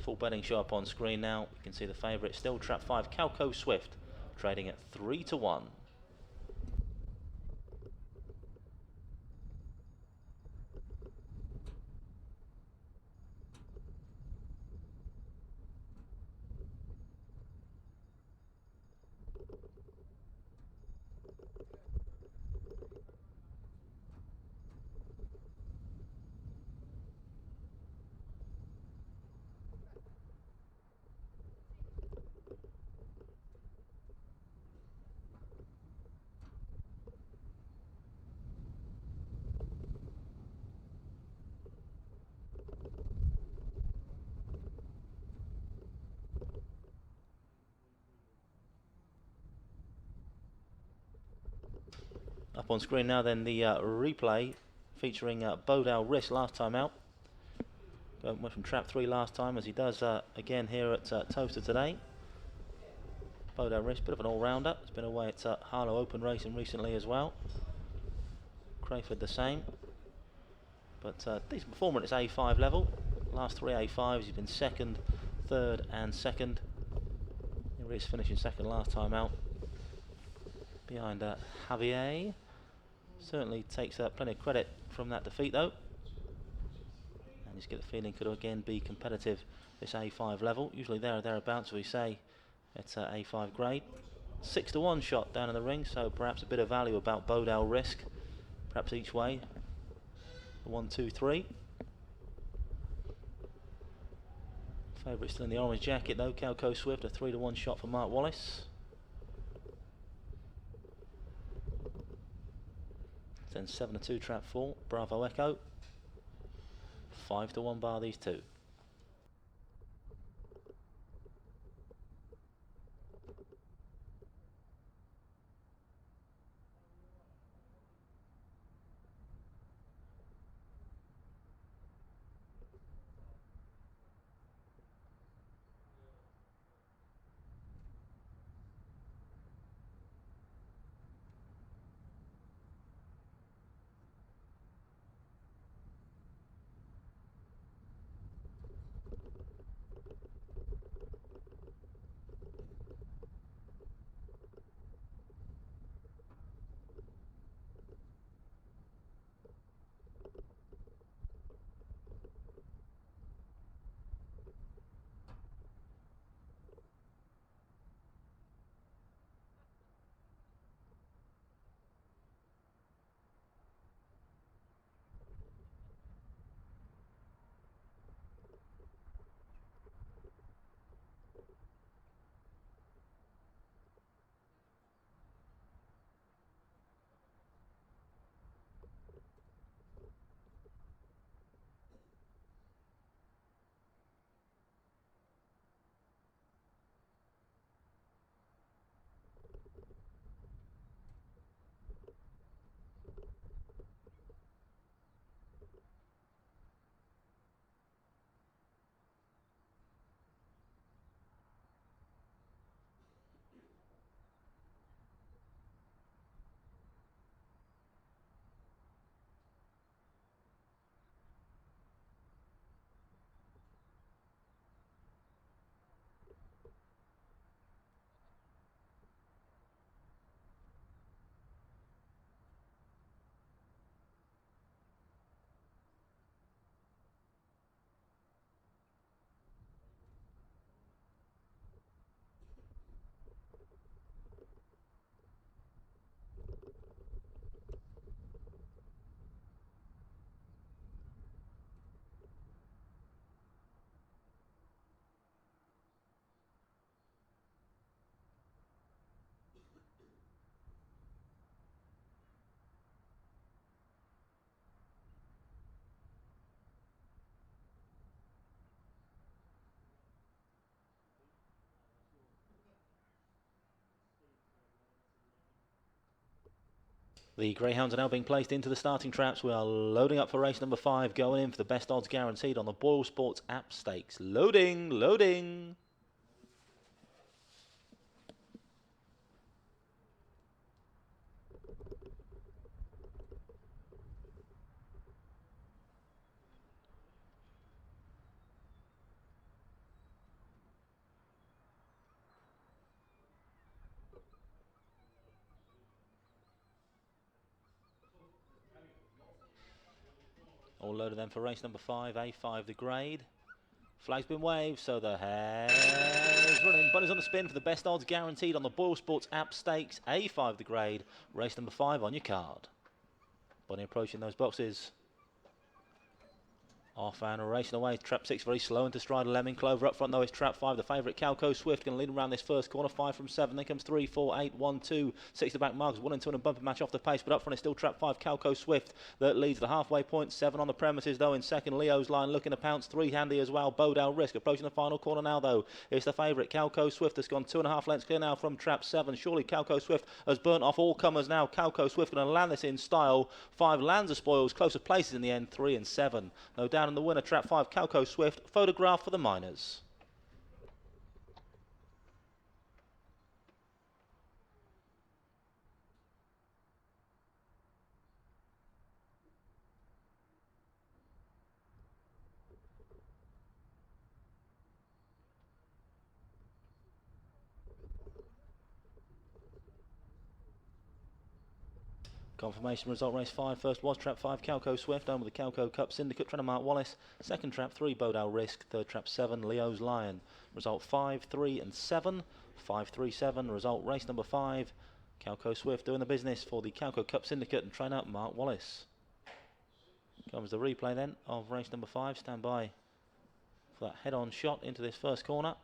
Full betting show up on screen now. You can see the favourite, still trap 5, Calco Swift, trading at 3 to 1. Up on screen now then the replay featuring Bodale Risk last time out. Went from trap 3 last time, as he does again here at Towcester today. Bodale Risk, bit of an all-rounder. He's been away at Harlow Open Racing recently as well. Crayford the same. But decent performer at his A5 level. Last 3 A5s, he's been second, third and second. He really is finishing second last time out. Behind Javier. Certainly takes plenty of credit from that defeat though. And you just get the feeling could again be competitive this A5 level. Usually there or thereabouts, we say, it's A5 grade. 6 to 1 shot down in the ring, so perhaps a bit of value about Bodale Risk. Perhaps each way. 1, 2, 3. Favourite still in the orange jacket though, Calco Swift, a 3-to-1 shot for Mark Wallace. Then 7-2 trap 4, Bravo Echo. 5-to-1 bar these two. The greyhounds are now being placed into the starting traps. We are loading up for race number 5, going in for the best odds guaranteed on the Boyle Sports app stakes. Loading, loading. All loaded then for race number 5, A5 the grade. Flag's been waved, so the hare's running. Bunny's on the spin for the best odds guaranteed on the Boyle Sports app stakes. A5 the grade, race number 5 on your card. Bunny approaching those boxes. Off and racing away. Trap 6 very slow into stride. Lemon Clover up front though. It's trap 5. The favourite Calco Swift going to lead around this first corner. 5 from 7. Then comes 3, 4, 8, 1, 2. 6 to back marks. 1 and 2 and a bumper match off the pace. But up front it's still trap 5 Calco Swift that leads the halfway point. 7 on the premises though in second. Leo's Line looking to pounce. 3 handy as well. Bodale Risk approaching the final corner now though. It's the favourite Calco Swift that's gone 2.5 lengths clear now from trap 7. Surely Calco Swift has burnt off all comers now. Calco Swift going to land this in style. 5 lands of spoils. Closer places in the end. 3 and 7. No down in the winner. Trap 5 Calco Swift, photograph for the minors. Confirmation result race 5. First was trap 5 Calco Swift, owned with the Calco Cup Syndicate, trying to Mark Wallace. Second trap 3 Bodale Risk. Third trap 7 Leo's Lion. Result 5, 3 and 7. 5, 3, 7. Result race number 5. Calco Swift doing the business for the Calco Cup Syndicate and trying out Mark Wallace. Comes the replay then of race number 5. Stand by for that head-on shot into this first corner.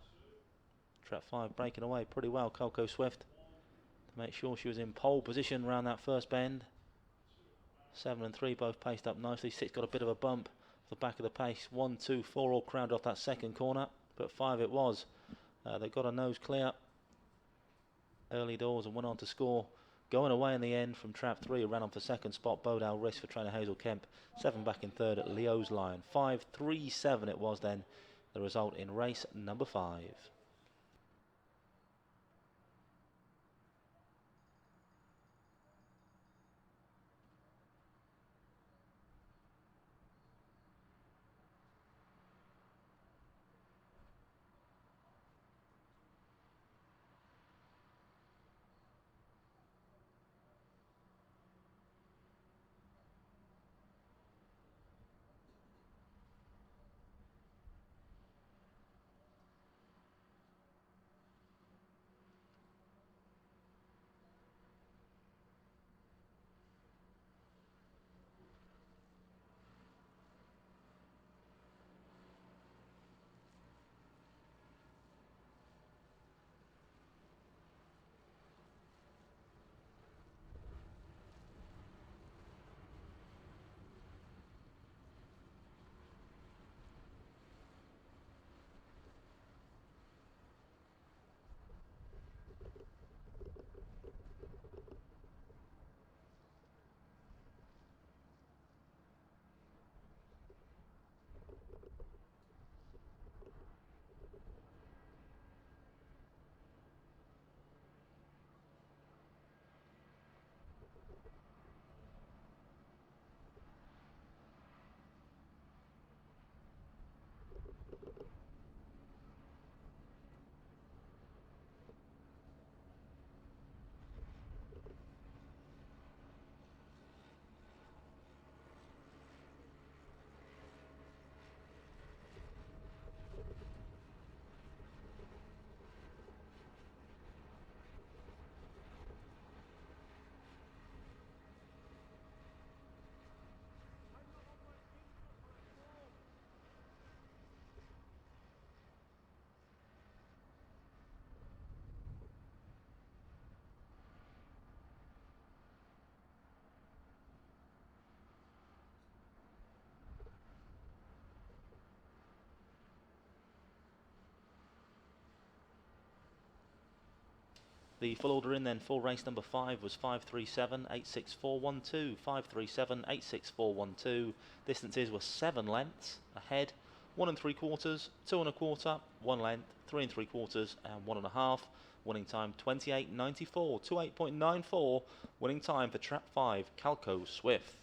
Trap 5 breaking away pretty well, Coco Swift, to make sure she was in pole position around that first bend. 7 and 3 both paced up nicely. 6 got a bit of a bump off the back of the pace. 1, 2, 4 all crowded off that second corner, but 5 it was. They got a nose clear early doors and went on to score. Going away in the end from Trap 3, who ran on for second spot, Bodal Risk for trainer Hazel Kemp. 7 back in third at Leo's Lion. 5-3-7 it was then, the result in race number 5. The full order in then for race number 5 was 537, 86412, 537, 86412. Distances were 7 lengths ahead, 1 3/4, 2 1/4, 1 length, 3 3/4, and 1 1/2. Winning time 28.94, 28.94. Winning time for Trap 5, Calco Swift.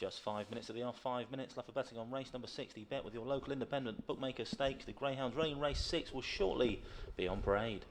Just 5 minutes of the off, 5 minutes left for betting on race number 60. Bet with your local independent bookmaker stakes. The Greyhounds running race 6 will shortly be on parade.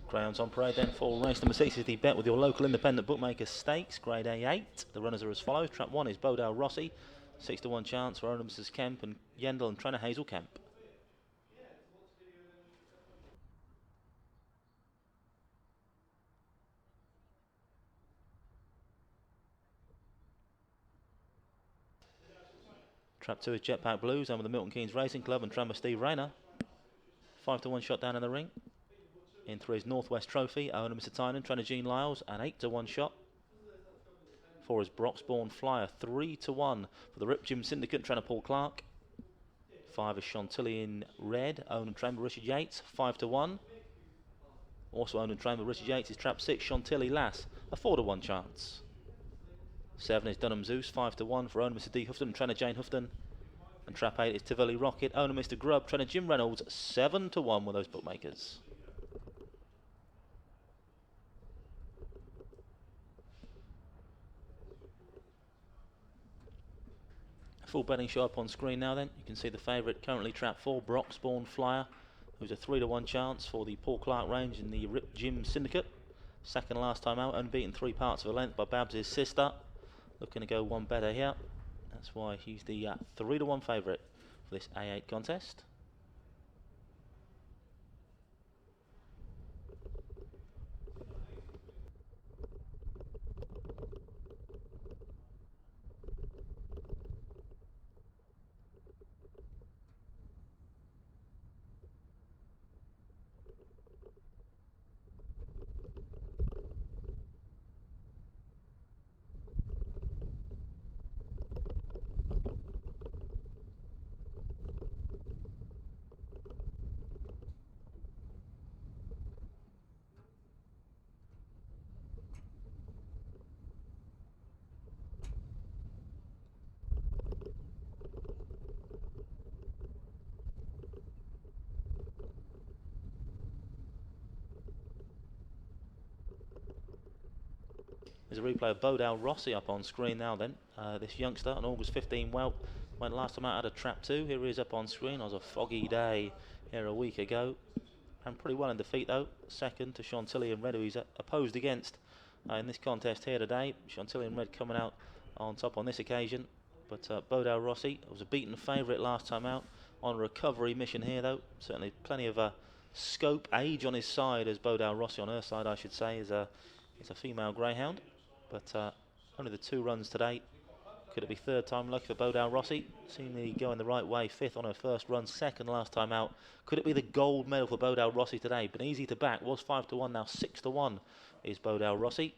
Greyhounds on parade then for race number 6 is the bet with your local independent bookmaker stakes, grade A8. The runners are as follows. Trap 1 is Bodale Rossi, 6 to 1 chance for owner Mrs. Kemp and Yendel and trainer Hazel Kemp. Trap 2 is Jetpack Blues, owner of the Milton Keynes Racing Club and trammer Steve Rayner. 5 to 1 shot down in the ring. In 3 is Northwest Trophy, owner Mr. Tynan, trainer Gene Lyles, an 8 to 1 shot. 4 is Broxbourne Flyer, 3 to 1 for the Rip Gym Syndicate, trainer Paul Clark. 5 is Chantilly in red, owned and trained by Richard Yates, 5 to 1. Also owned and trained by Richard Yates is Trap 6, Chantilly Lass, a 4 to 1 chance. 7 is Dunham Zeus, 5 to 1 for owner Mr. D. Houghton and trainer Jane Houghton. And Trap 8 is Tivoli Rocket, owner Mr. Grubb, trainer Jim Reynolds, 7 to 1 with those bookmakers. Full betting show up on screen now then. You can see the favourite currently Trap 4, Broxbourne Flyer, who's a 3 to 1 chance for the Paul Clark range in the Rip Gym Syndicate. Second last time out, unbeaten 3 parts of a length by Babs' sister. Looking to go one better here. That's why he's the 3 to 1 favourite for this A8 contest. There's a replay of Bodale Rossi up on screen now then. This youngster, an August 15 whelp, went last time out at a Trap 2. Here he is up on screen. It was a foggy day here a week ago. Ran pretty well in defeat though. Second to Chantilly in red, who he's opposed against in this contest here today. Chantilly in red coming out on top on this occasion. But Bodale Rossi was a beaten favourite last time out. On a recovery mission here though. Certainly plenty of scope, age on his side as Bodale Rossi on her side I should say is a female greyhound. But only the 2 runs today. Could it be third time lucky for Bodale Rossi? Seemingly going the right way, 5th on her first run, 2nd last time out. Could it be the gold medal for Bodale Rossi today? Been easy to back, was 5 to 1, now 6 to 1 is Bodale Rossi.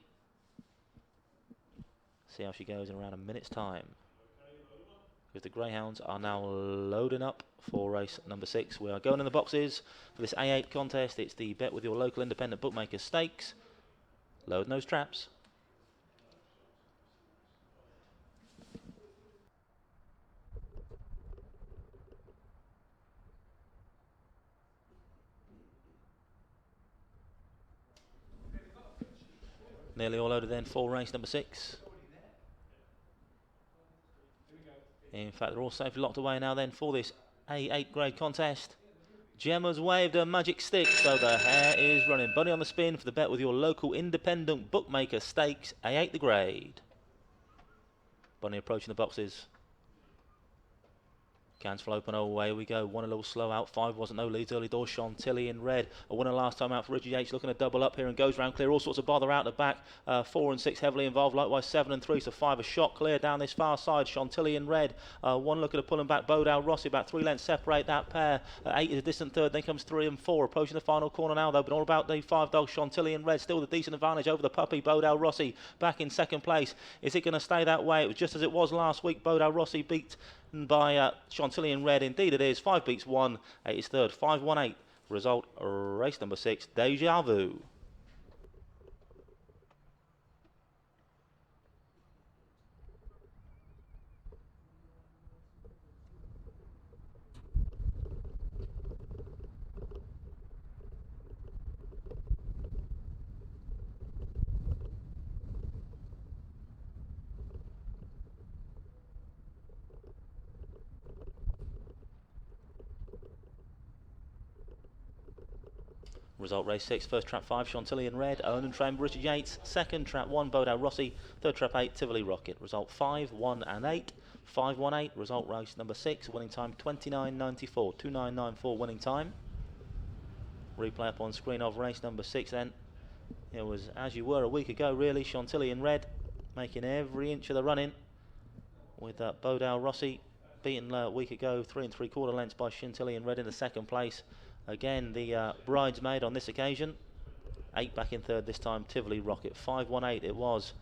See how she goes in around a minute's time. Because the greyhounds are now loading up for race number 6. We are going in the boxes for this A8 contest. It's the bet with your local independent bookmaker stakes. Loading those traps. Nearly all loaded then for race number 6. In fact, they're all safely locked away now then for this A8 grade contest. Gemma's waved her magic stick, so the hare is running. Bunny on the spin for the bet with your local independent bookmaker stakes, A8 the grade. Bunny approaching the boxes. Cancel open, away we go. One a little slow out, 5 wasn't no leads. Early doors, Chantilly in red. A winner last time out for Richie Yates, looking to double up here and goes round clear. All sorts of bother out the back. 4 and 6 heavily involved, likewise 7 and 3. So 5 a shot clear down this far side. Chantilly in red. One looking to pull him back. Bodal Rossi about 3 lengths separate that pair. 8 is a distant third. Then comes 3 and 4 approaching the final corner now though. But all about the 5 dogs. Chantilly in red still the decent advantage over the puppy. Bodal Rossi back in second place. Is it going to stay that way? It was just as it was last week. Bodal Rossi beat by Chantilly in red. Indeed it is. 5 beats 1. 8 is third. 5-1-8. Result race number 6. Deja Vu. Result race 6, first trap 5, Chantilly in red, owned and trained Richard Yates. Second trap 1, Bodal Rossi. Third trap 8, Tivoli Rocket. Result 5, 1 and 8. 5-1-8, result race number 6, winning time 29.94. 29.94 winning time. Replay up on screen of race number 6 then. It was as you were a week ago really, Chantilly in red, making every inch of the run-in. With Bodal Rossi beaten a week ago, 3 3/4 lengths by Chantilly in red in the second place. Again, the bridesmaid on this occasion. 8 back in third this time, Tivoli Rocket. 5-1-8 it was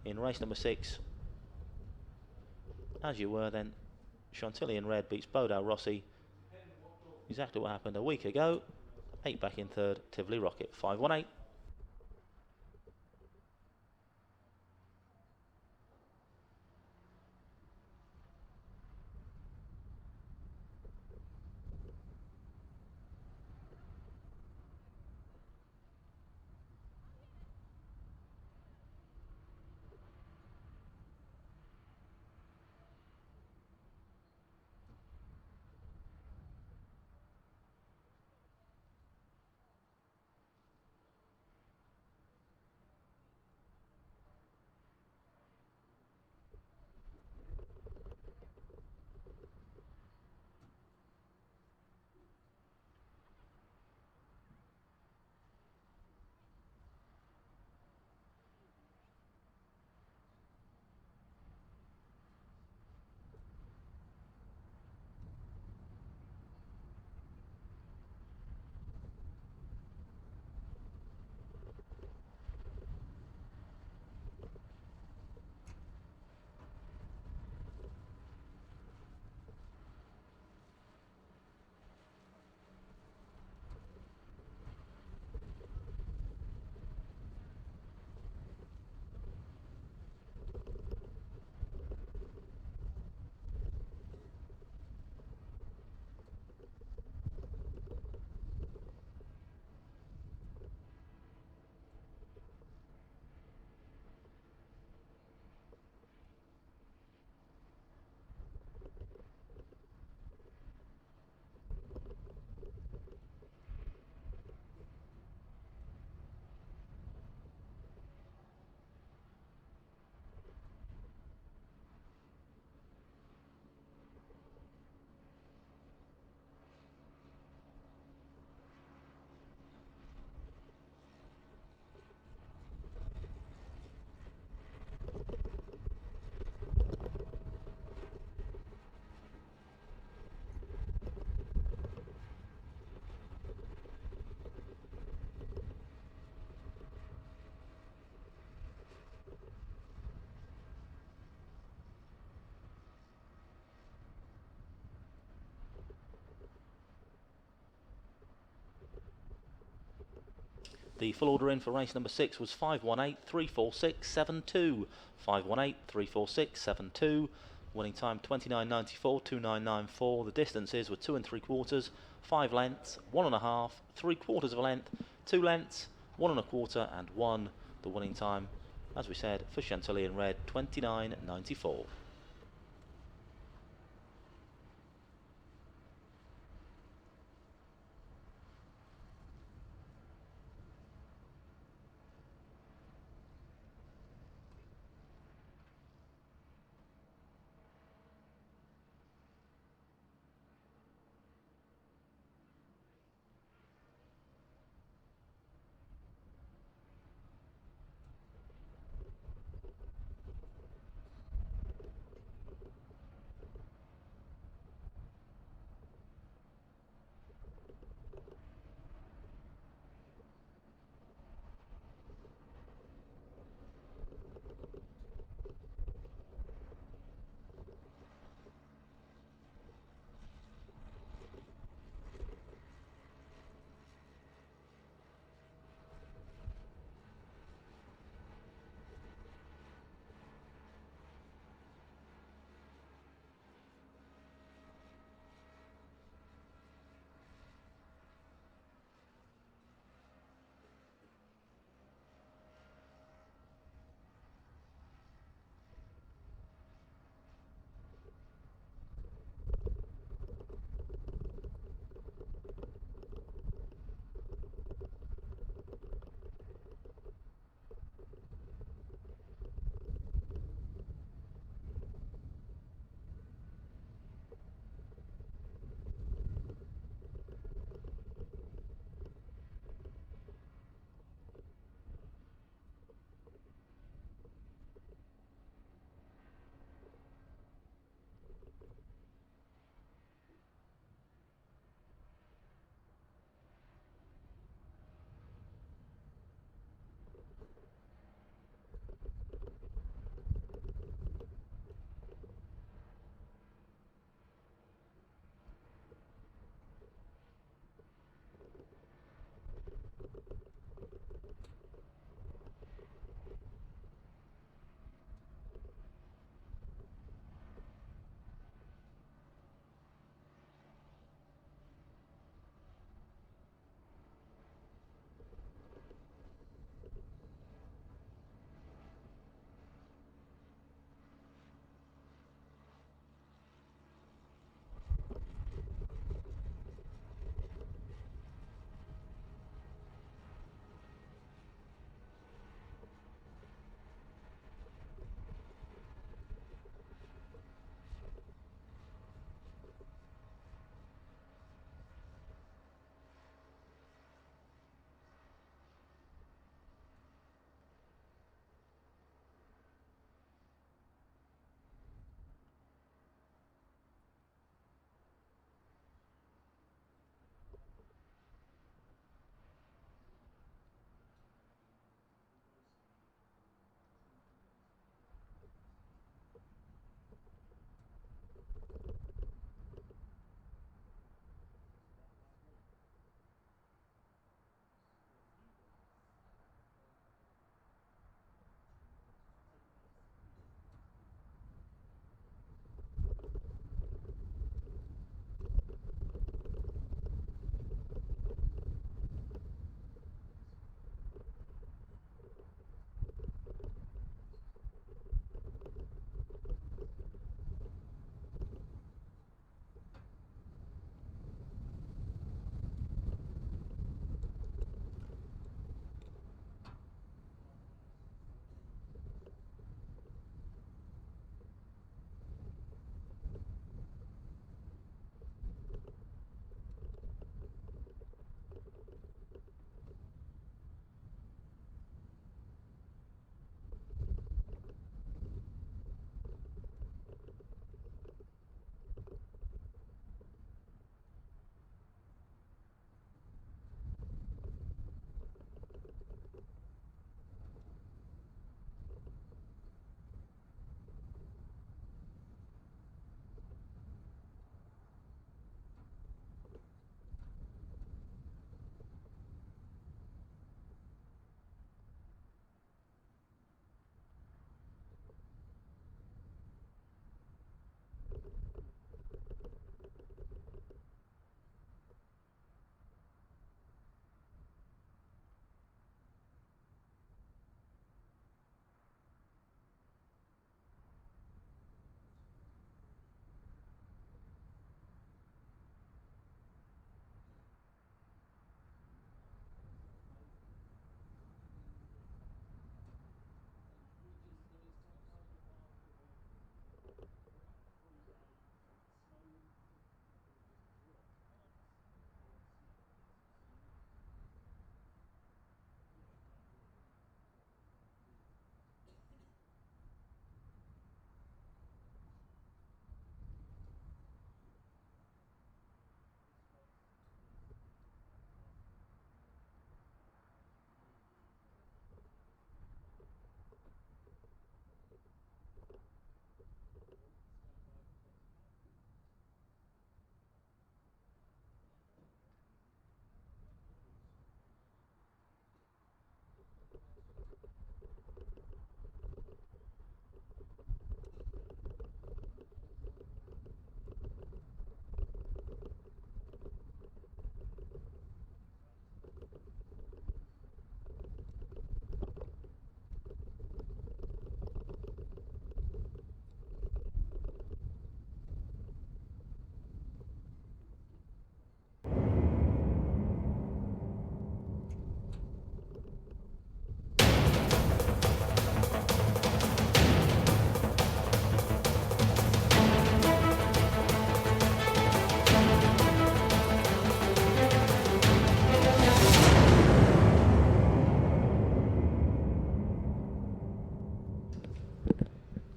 in race number 6. As you were then, Chantilly in red beats Bodal Rossi. Exactly what happened a week ago. 8 back in third, Tivoli Rocket. 5-1-8. The full order in for race number 6 was 5-1-8, 3-4-6, 7-2. 5-1-8, 3-4-6, 7-2. Winning time 29.94, 2.994. The distances were 2 3/4, 5 lengths, 1.5, 3/4 of a length, 2 lengths, 1 1/4 and 1. The winning time, as we said, for Chantilly in red, 29.94.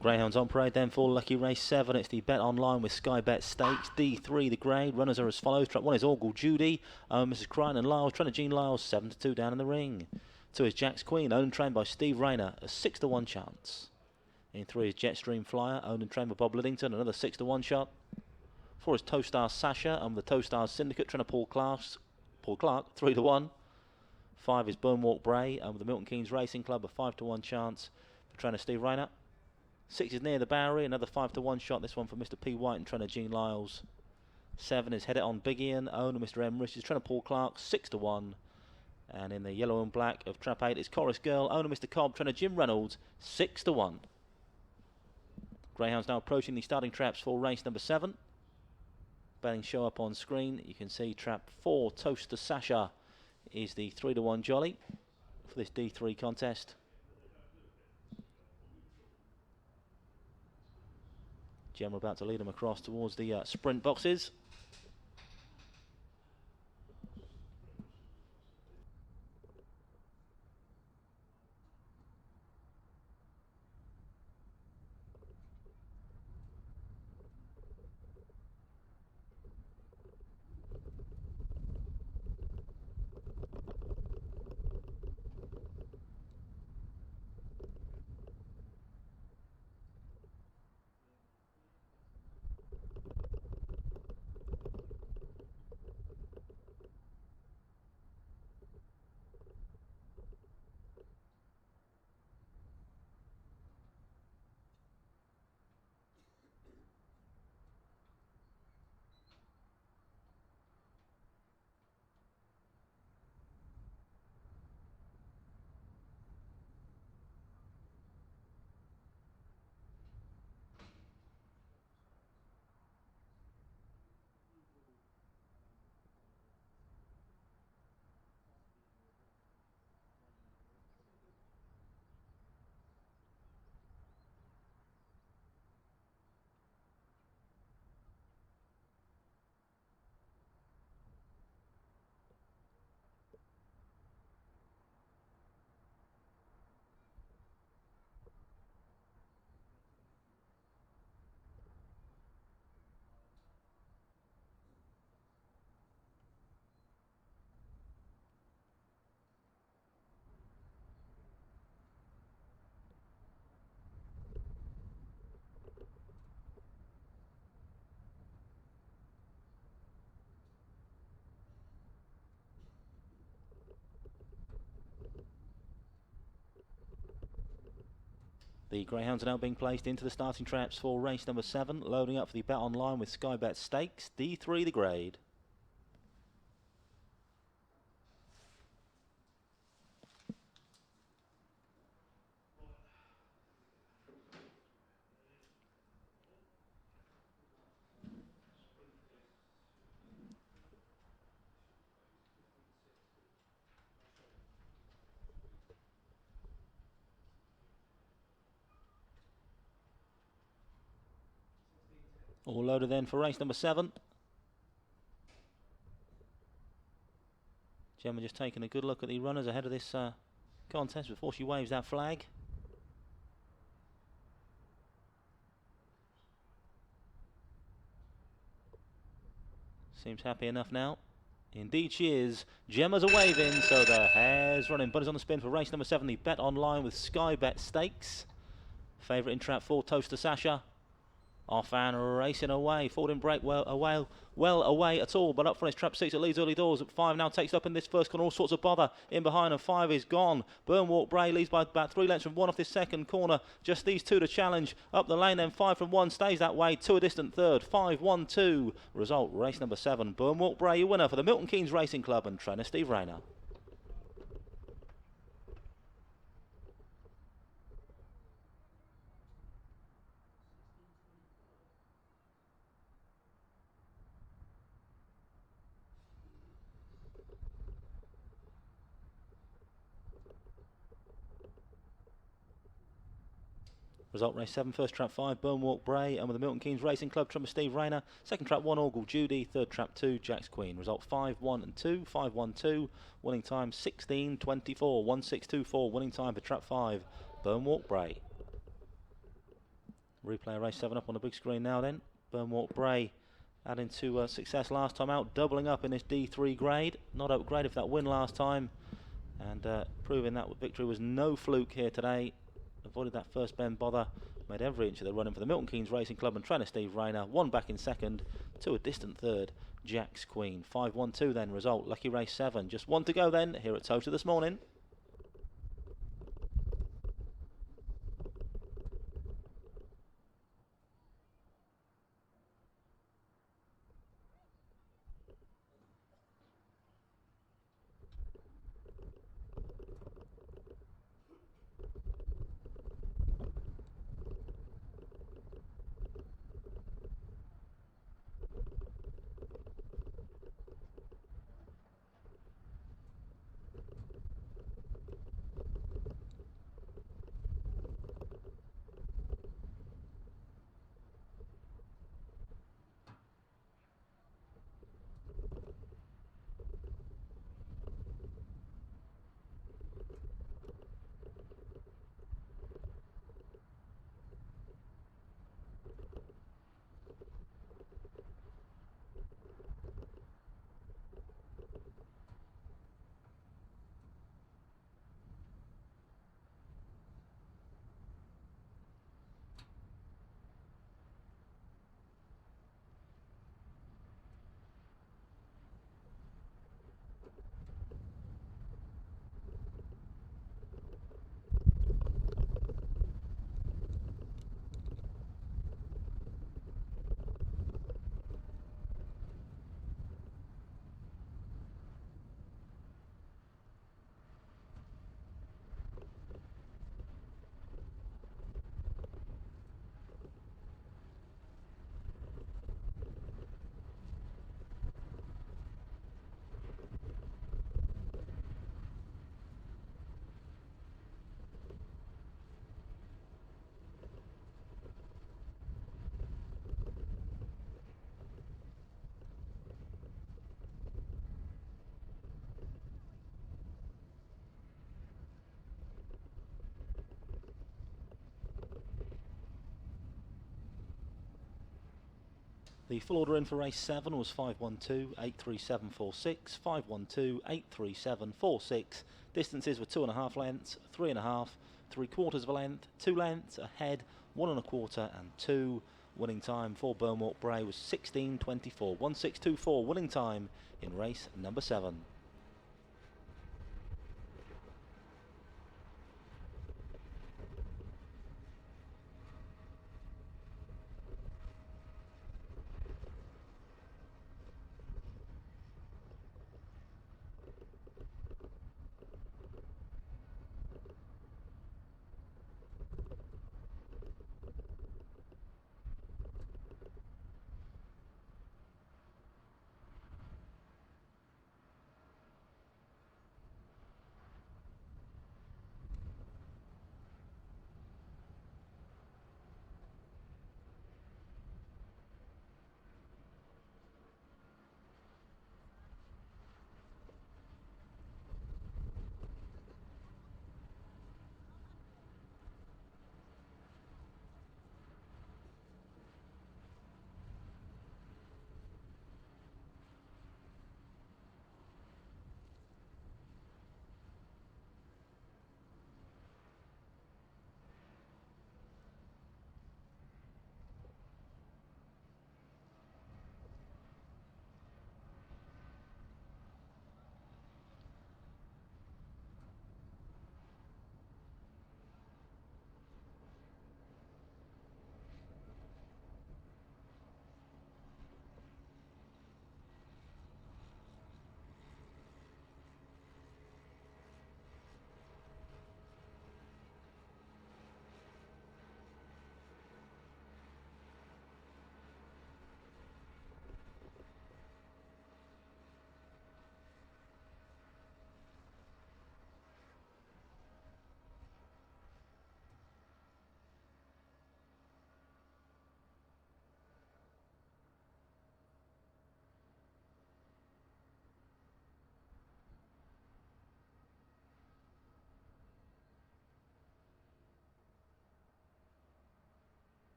Greyhounds on parade then for lucky race 7. It's the bet online with Sky Bet Stakes. D3 the grade. Runners are as follows. Track 1 is Orgle Judy. Mrs. Crichton and Lyles. Trainer Jean Lyles 7-2 down in the ring. 2 is Jack's Queen, owned and trained by Steve Rayner, a 6-1 chance. In 3 is Jetstream Flyer, owned and trained by Bob Liddington, another 6-1 shot. 4 is Towstar Sasha, and with the Towstar Syndicate, trainer Paul Clark, 3-1. 5 is Burnwalk Bray, and with the Milton Keynes Racing Club, a 5-1 chance for trainer Steve Rayner. 6 is Near the Bowery, another 5-1 shot, this one for Mr. P. White and trainer Jean Lyles. 7 is Head It On Big Ian, owner Mr. M. Richards, trainer Paul Clark, 6-1. And in the yellow and black of Trap 8 is Chorus Girl, owner Mr. Cobb, trainer Jim Reynolds, 6-1. Greyhounds now approaching the starting traps for race number 7. Betting show up on screen. You can see trap 4, Towcester Sasha, is the 3-1 jolly for this D3 contest. Gemma about to lead them across towards the sprint boxes. The Greyhounds are now being placed into the starting traps for race number 7, loading up for the bet online with Sky Bet Stakes, D3 the grade. All loaded then for race number 7. Gemma just taking a good look at the runners ahead of this contest before she waves that flag. Seems happy enough now. Indeed she is. Gemma's a waving, so the hair's running. Buddy's on the spin for race number 7. The bet online with Sky Bet Stakes. Favourite in trap 4, Towcester Sasha. Off and racing away. Forward didn't break well away at all, but up front is trap 6. It leads early doors. 5 now takes up in this first corner. All sorts of bother in behind, and 5 is gone. Burnwalk Bray leads by about 3 lengths from 1 off this second corner. Just these 2 to challenge up the lane. Then 5 from 1 stays that way. 2 a distant third. 5-1-2. Result race number 7. Burnwalk Bray, your winner for the Milton Keynes Racing Club and trainer Steve Rayner. Result race 7, first trap 5, Burnwalk Bray, and with the Milton Keynes Racing Club, trainer Steve Rayner. Second trap 1, Orgle Judy. Third trap 2, Jack's Queen. Result 5-1-2, 5-1-2. Winning time 16-24, 1-6-2-4. Winning time for trap 5, Burnwalk Bray. Replay of race 7 up on the big screen now then. Burnwalk Bray adding to success last time out, doubling up in this D3 grade. Not upgraded for that win last time, and proving that victory was no fluke here today. Avoided that first bend bother, made every inch of the running for the Milton Keynes Racing Club and trainer Steve Rayner. One back in second to a distant third, Jack's Queen. 5-1-2 then result. Lucky race 7. Just one to go then here at Towcester this morning. The full order in for race 7 was 5-1-2, 8-3-7-4-6, 5-1-2, 8-3-7-4-6. Distances were 2.5 lengths, 3.5, 3/4 of a length, 2 lengths, a head, 1.25 and 2. Winning time for Burnwalk Bray was 16:24, 1:6.24 winning time in race number 7.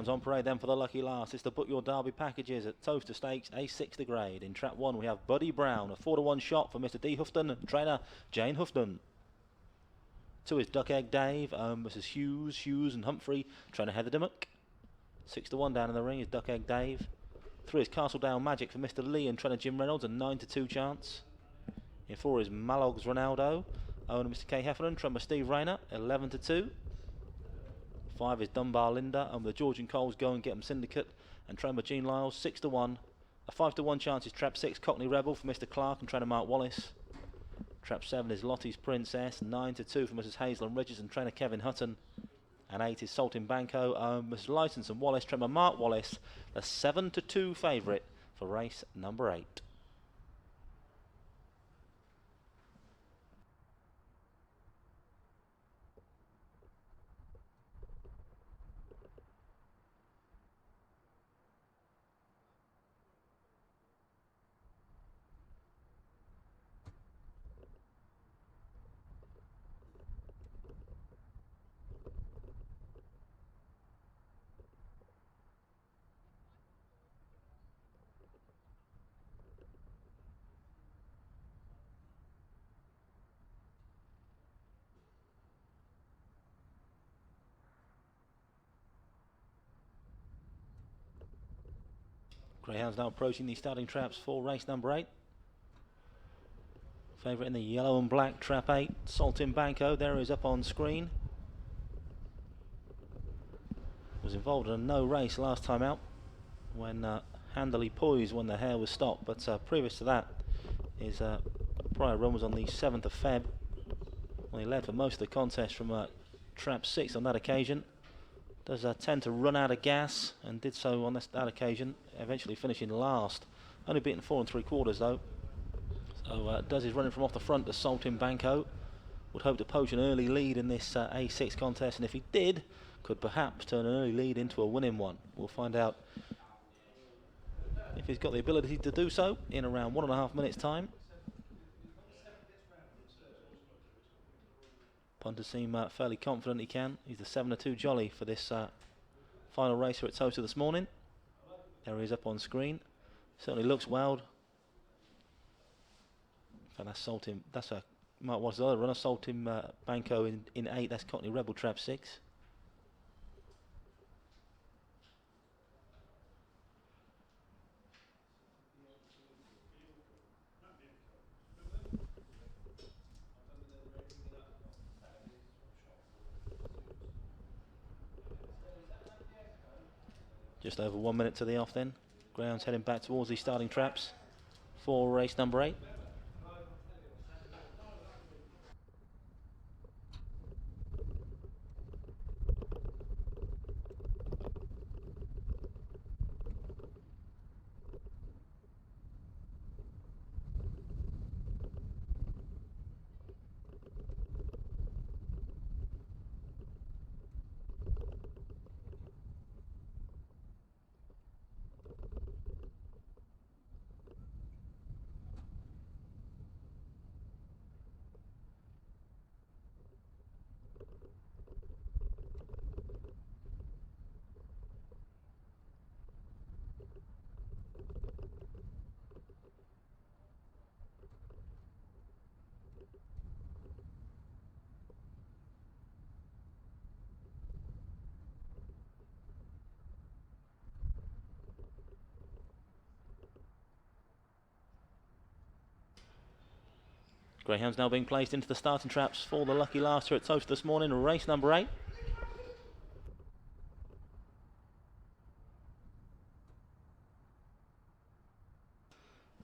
Greyhounds on parade then for the lucky last. It's the Book Your Derby packages at Towcester Stakes, A6 to grade. In trap 1 we have Buddy Brown, a 4-to-1 shot for Mr. D. Houghton, trainer Jane Houghton. 2 is Duck Egg Dave, Mrs. Hughes and Humphrey, trainer Heather Dimmock. 6-to-1 down in the ring is Duck Egg Dave. 3 is Castledale Magic for Mr. Lee and trainer Jim Reynolds, a 9-to-2 chance. In 4 is Malog's Ronaldo, owner Mr. K. Heffernan, trainer Steve Rayner, 11-2. 5 is Dunbar Linda, and the George and Coles Go and Get 'em Syndicate, and trainer Jean Lyles, 6-to-1. A 5-to-1 chance is trap 6, Cockney Rebel for Mr. Clark and trainer Mark Wallace. Trap 7 is Lottie's Princess, 9-2 for Mrs. Hazel and Ridges and trainer Kevin Hutton. And 8 is Salting Banco, Mrs. Licence and Wallace, trainer Mark Wallace, the 7-2 favourite for race number 8. Greyhounds now approaching the starting traps for race number 8. Favourite in the yellow and black, trap 8, Salting Banco, there he is up on screen. Was involved in a no race last time out when Handily Poise when the hare was stopped, but previous to that his prior run was on the 7th of Feb when he led for most of the contest from trap 6 on that occasion. Does tend to run out of gas and did so on that occasion, eventually finishing last. Only beaten 4 3/4 though. So does his running from off the front to Salting Banco. Would hope to poach an early lead in this A6 contest, and if he did, could perhaps turn an early lead into a winning one. We'll find out if he's got the ability to do so in around 1.5 minutes time. Punters seem fairly confident he can. He's the 7-2 jolly for this final racer at Towcester this morning. There he is up on screen. Certainly looks wild. And that's Salting. That's a Mark was the other runner. Salting Banco in 8. That's Cockney Rebel trap 6. Just over 1 minute to the off then. Greyhounds heading back towards the starting traps for race number 8. Greyhounds now being placed into the starting traps for the lucky last here at Towcester this morning, race number 8.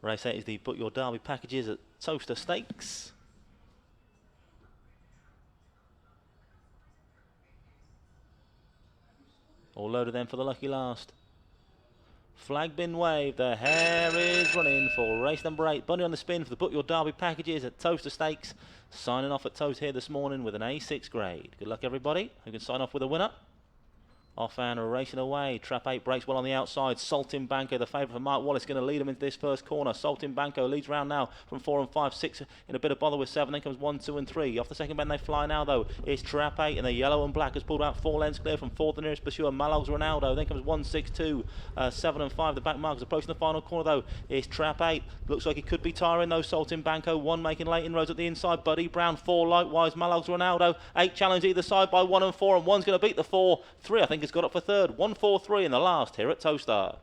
Race 8 is the Book Your Derby packages at Towcester Stakes. All loaded then for the lucky last. Flag been waved, the hare is running for race number 8. Bunny on the spin for the Book Your Derby packages at Towcester Stakes. Signing off at Towcester here this morning with an A6 grade. Good luck everybody who can sign off with a winner. Off and racing away. Trap 8 breaks well on the outside. Saltimbanco, the favourite for Mark Wallace, going to lead him into this first corner. Saltimbanco leads round now from 4 and 5, 6 in a bit of bother with 7. Then comes 1, 2 and 3. Off the second bend they fly now though. It's Trap 8 and the yellow and black has pulled out 4 lengths clear from 4th, the nearest pursuer, Malog's Ronaldo. Then comes 1, 6, 2, 7 and 5. The back markers approaching the final corner though. It's Trap 8. Looks like he could be tiring though. Saltimbanco, 1 making late inroads at the inside. Buddy Brown, 4 likewise. Malog's Ronaldo, 8 challenge either side by 1 and 4, and 1's going to beat the 4. 3 I think has got up for third. 1, 4, 3 in the last here at Towcester.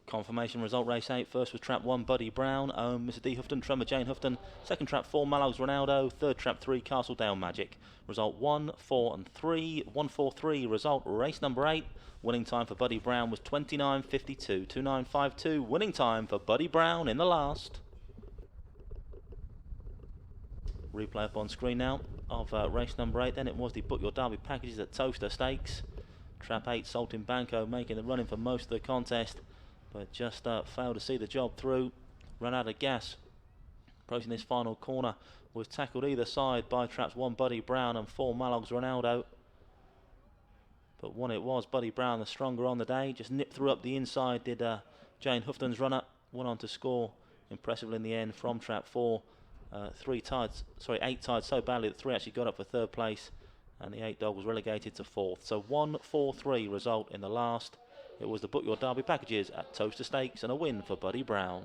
Confirmation result, race 8. First was trap 1, Buddy Brown, Mr. D. Houghton, Tremor Jane Houghton. Second trap 4, Malog's Ronaldo. Third trap 3, Castledale Magic. Result 1, 4 and 3. 1, 4, 3. Result, race number 8. Winning time for Buddy Brown was 29.52. 29.52. Winning time for Buddy Brown in the last. Replay up on screen now of race number 8. Then it was the Book Your Derby packages at Towcester Stakes. Trap 8, Saltimbanco making the running for most of the contest, but just failed to see the job through. Ran out of gas. Approaching this final corner, was tackled either side by traps 1, Buddy Brown, and 4, Malog's Ronaldo. But one it was, Buddy Brown, the stronger on the day. Just nipped through up the inside, did Jane Houghton's runner. Went on to score impressively in the end from trap 4. 8 tied so badly that 3 actually got up for third place, and the 8 dog was relegated to 4th. So 1, 4, 3 result in the last. It was the Book Your Derby packages at Towcester Stakes and a win for Buddy Brown.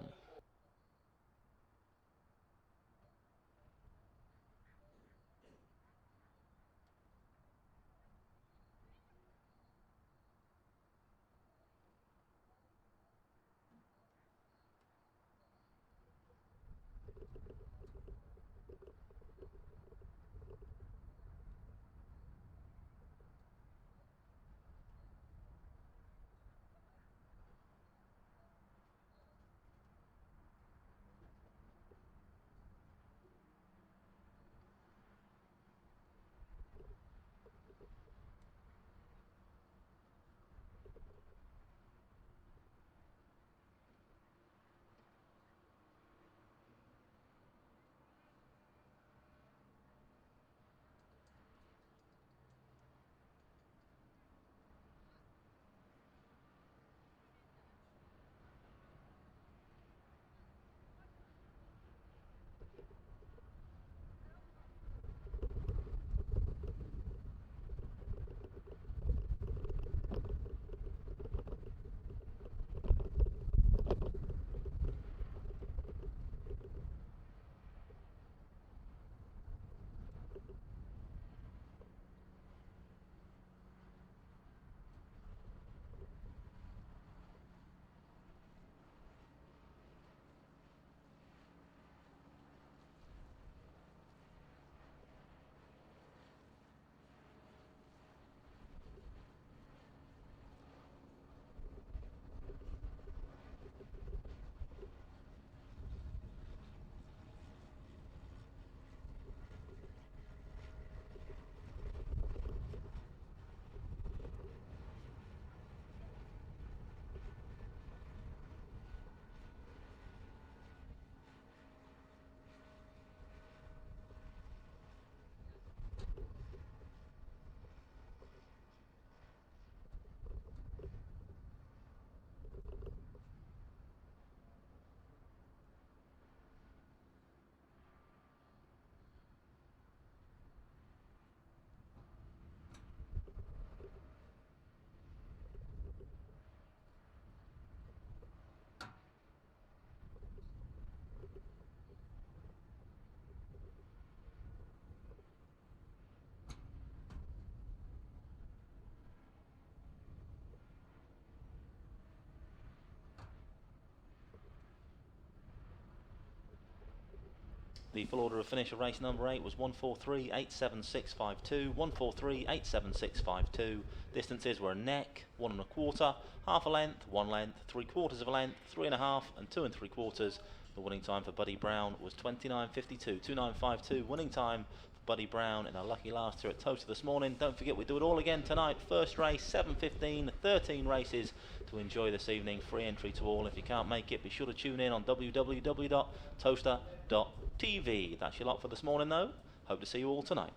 The full order of finish of race number 8 was 143.87652, 143.87652. Distances were a neck, 1 1/4, half a length, 1 length, 3/4 of a length, 3 1/2 and 2 3/4. The winning time for Buddy Brown was 29.52, 29.52. Winning time Buddy Brown in a lucky last here at Towcester this morning. Don't forget we do it all again tonight. First race 7:15, 13 races to enjoy this evening. Free entry to all. If you can't make it, be sure to tune in on www.towcester.tv. That's your lot for this morning though. Hope to see you all tonight.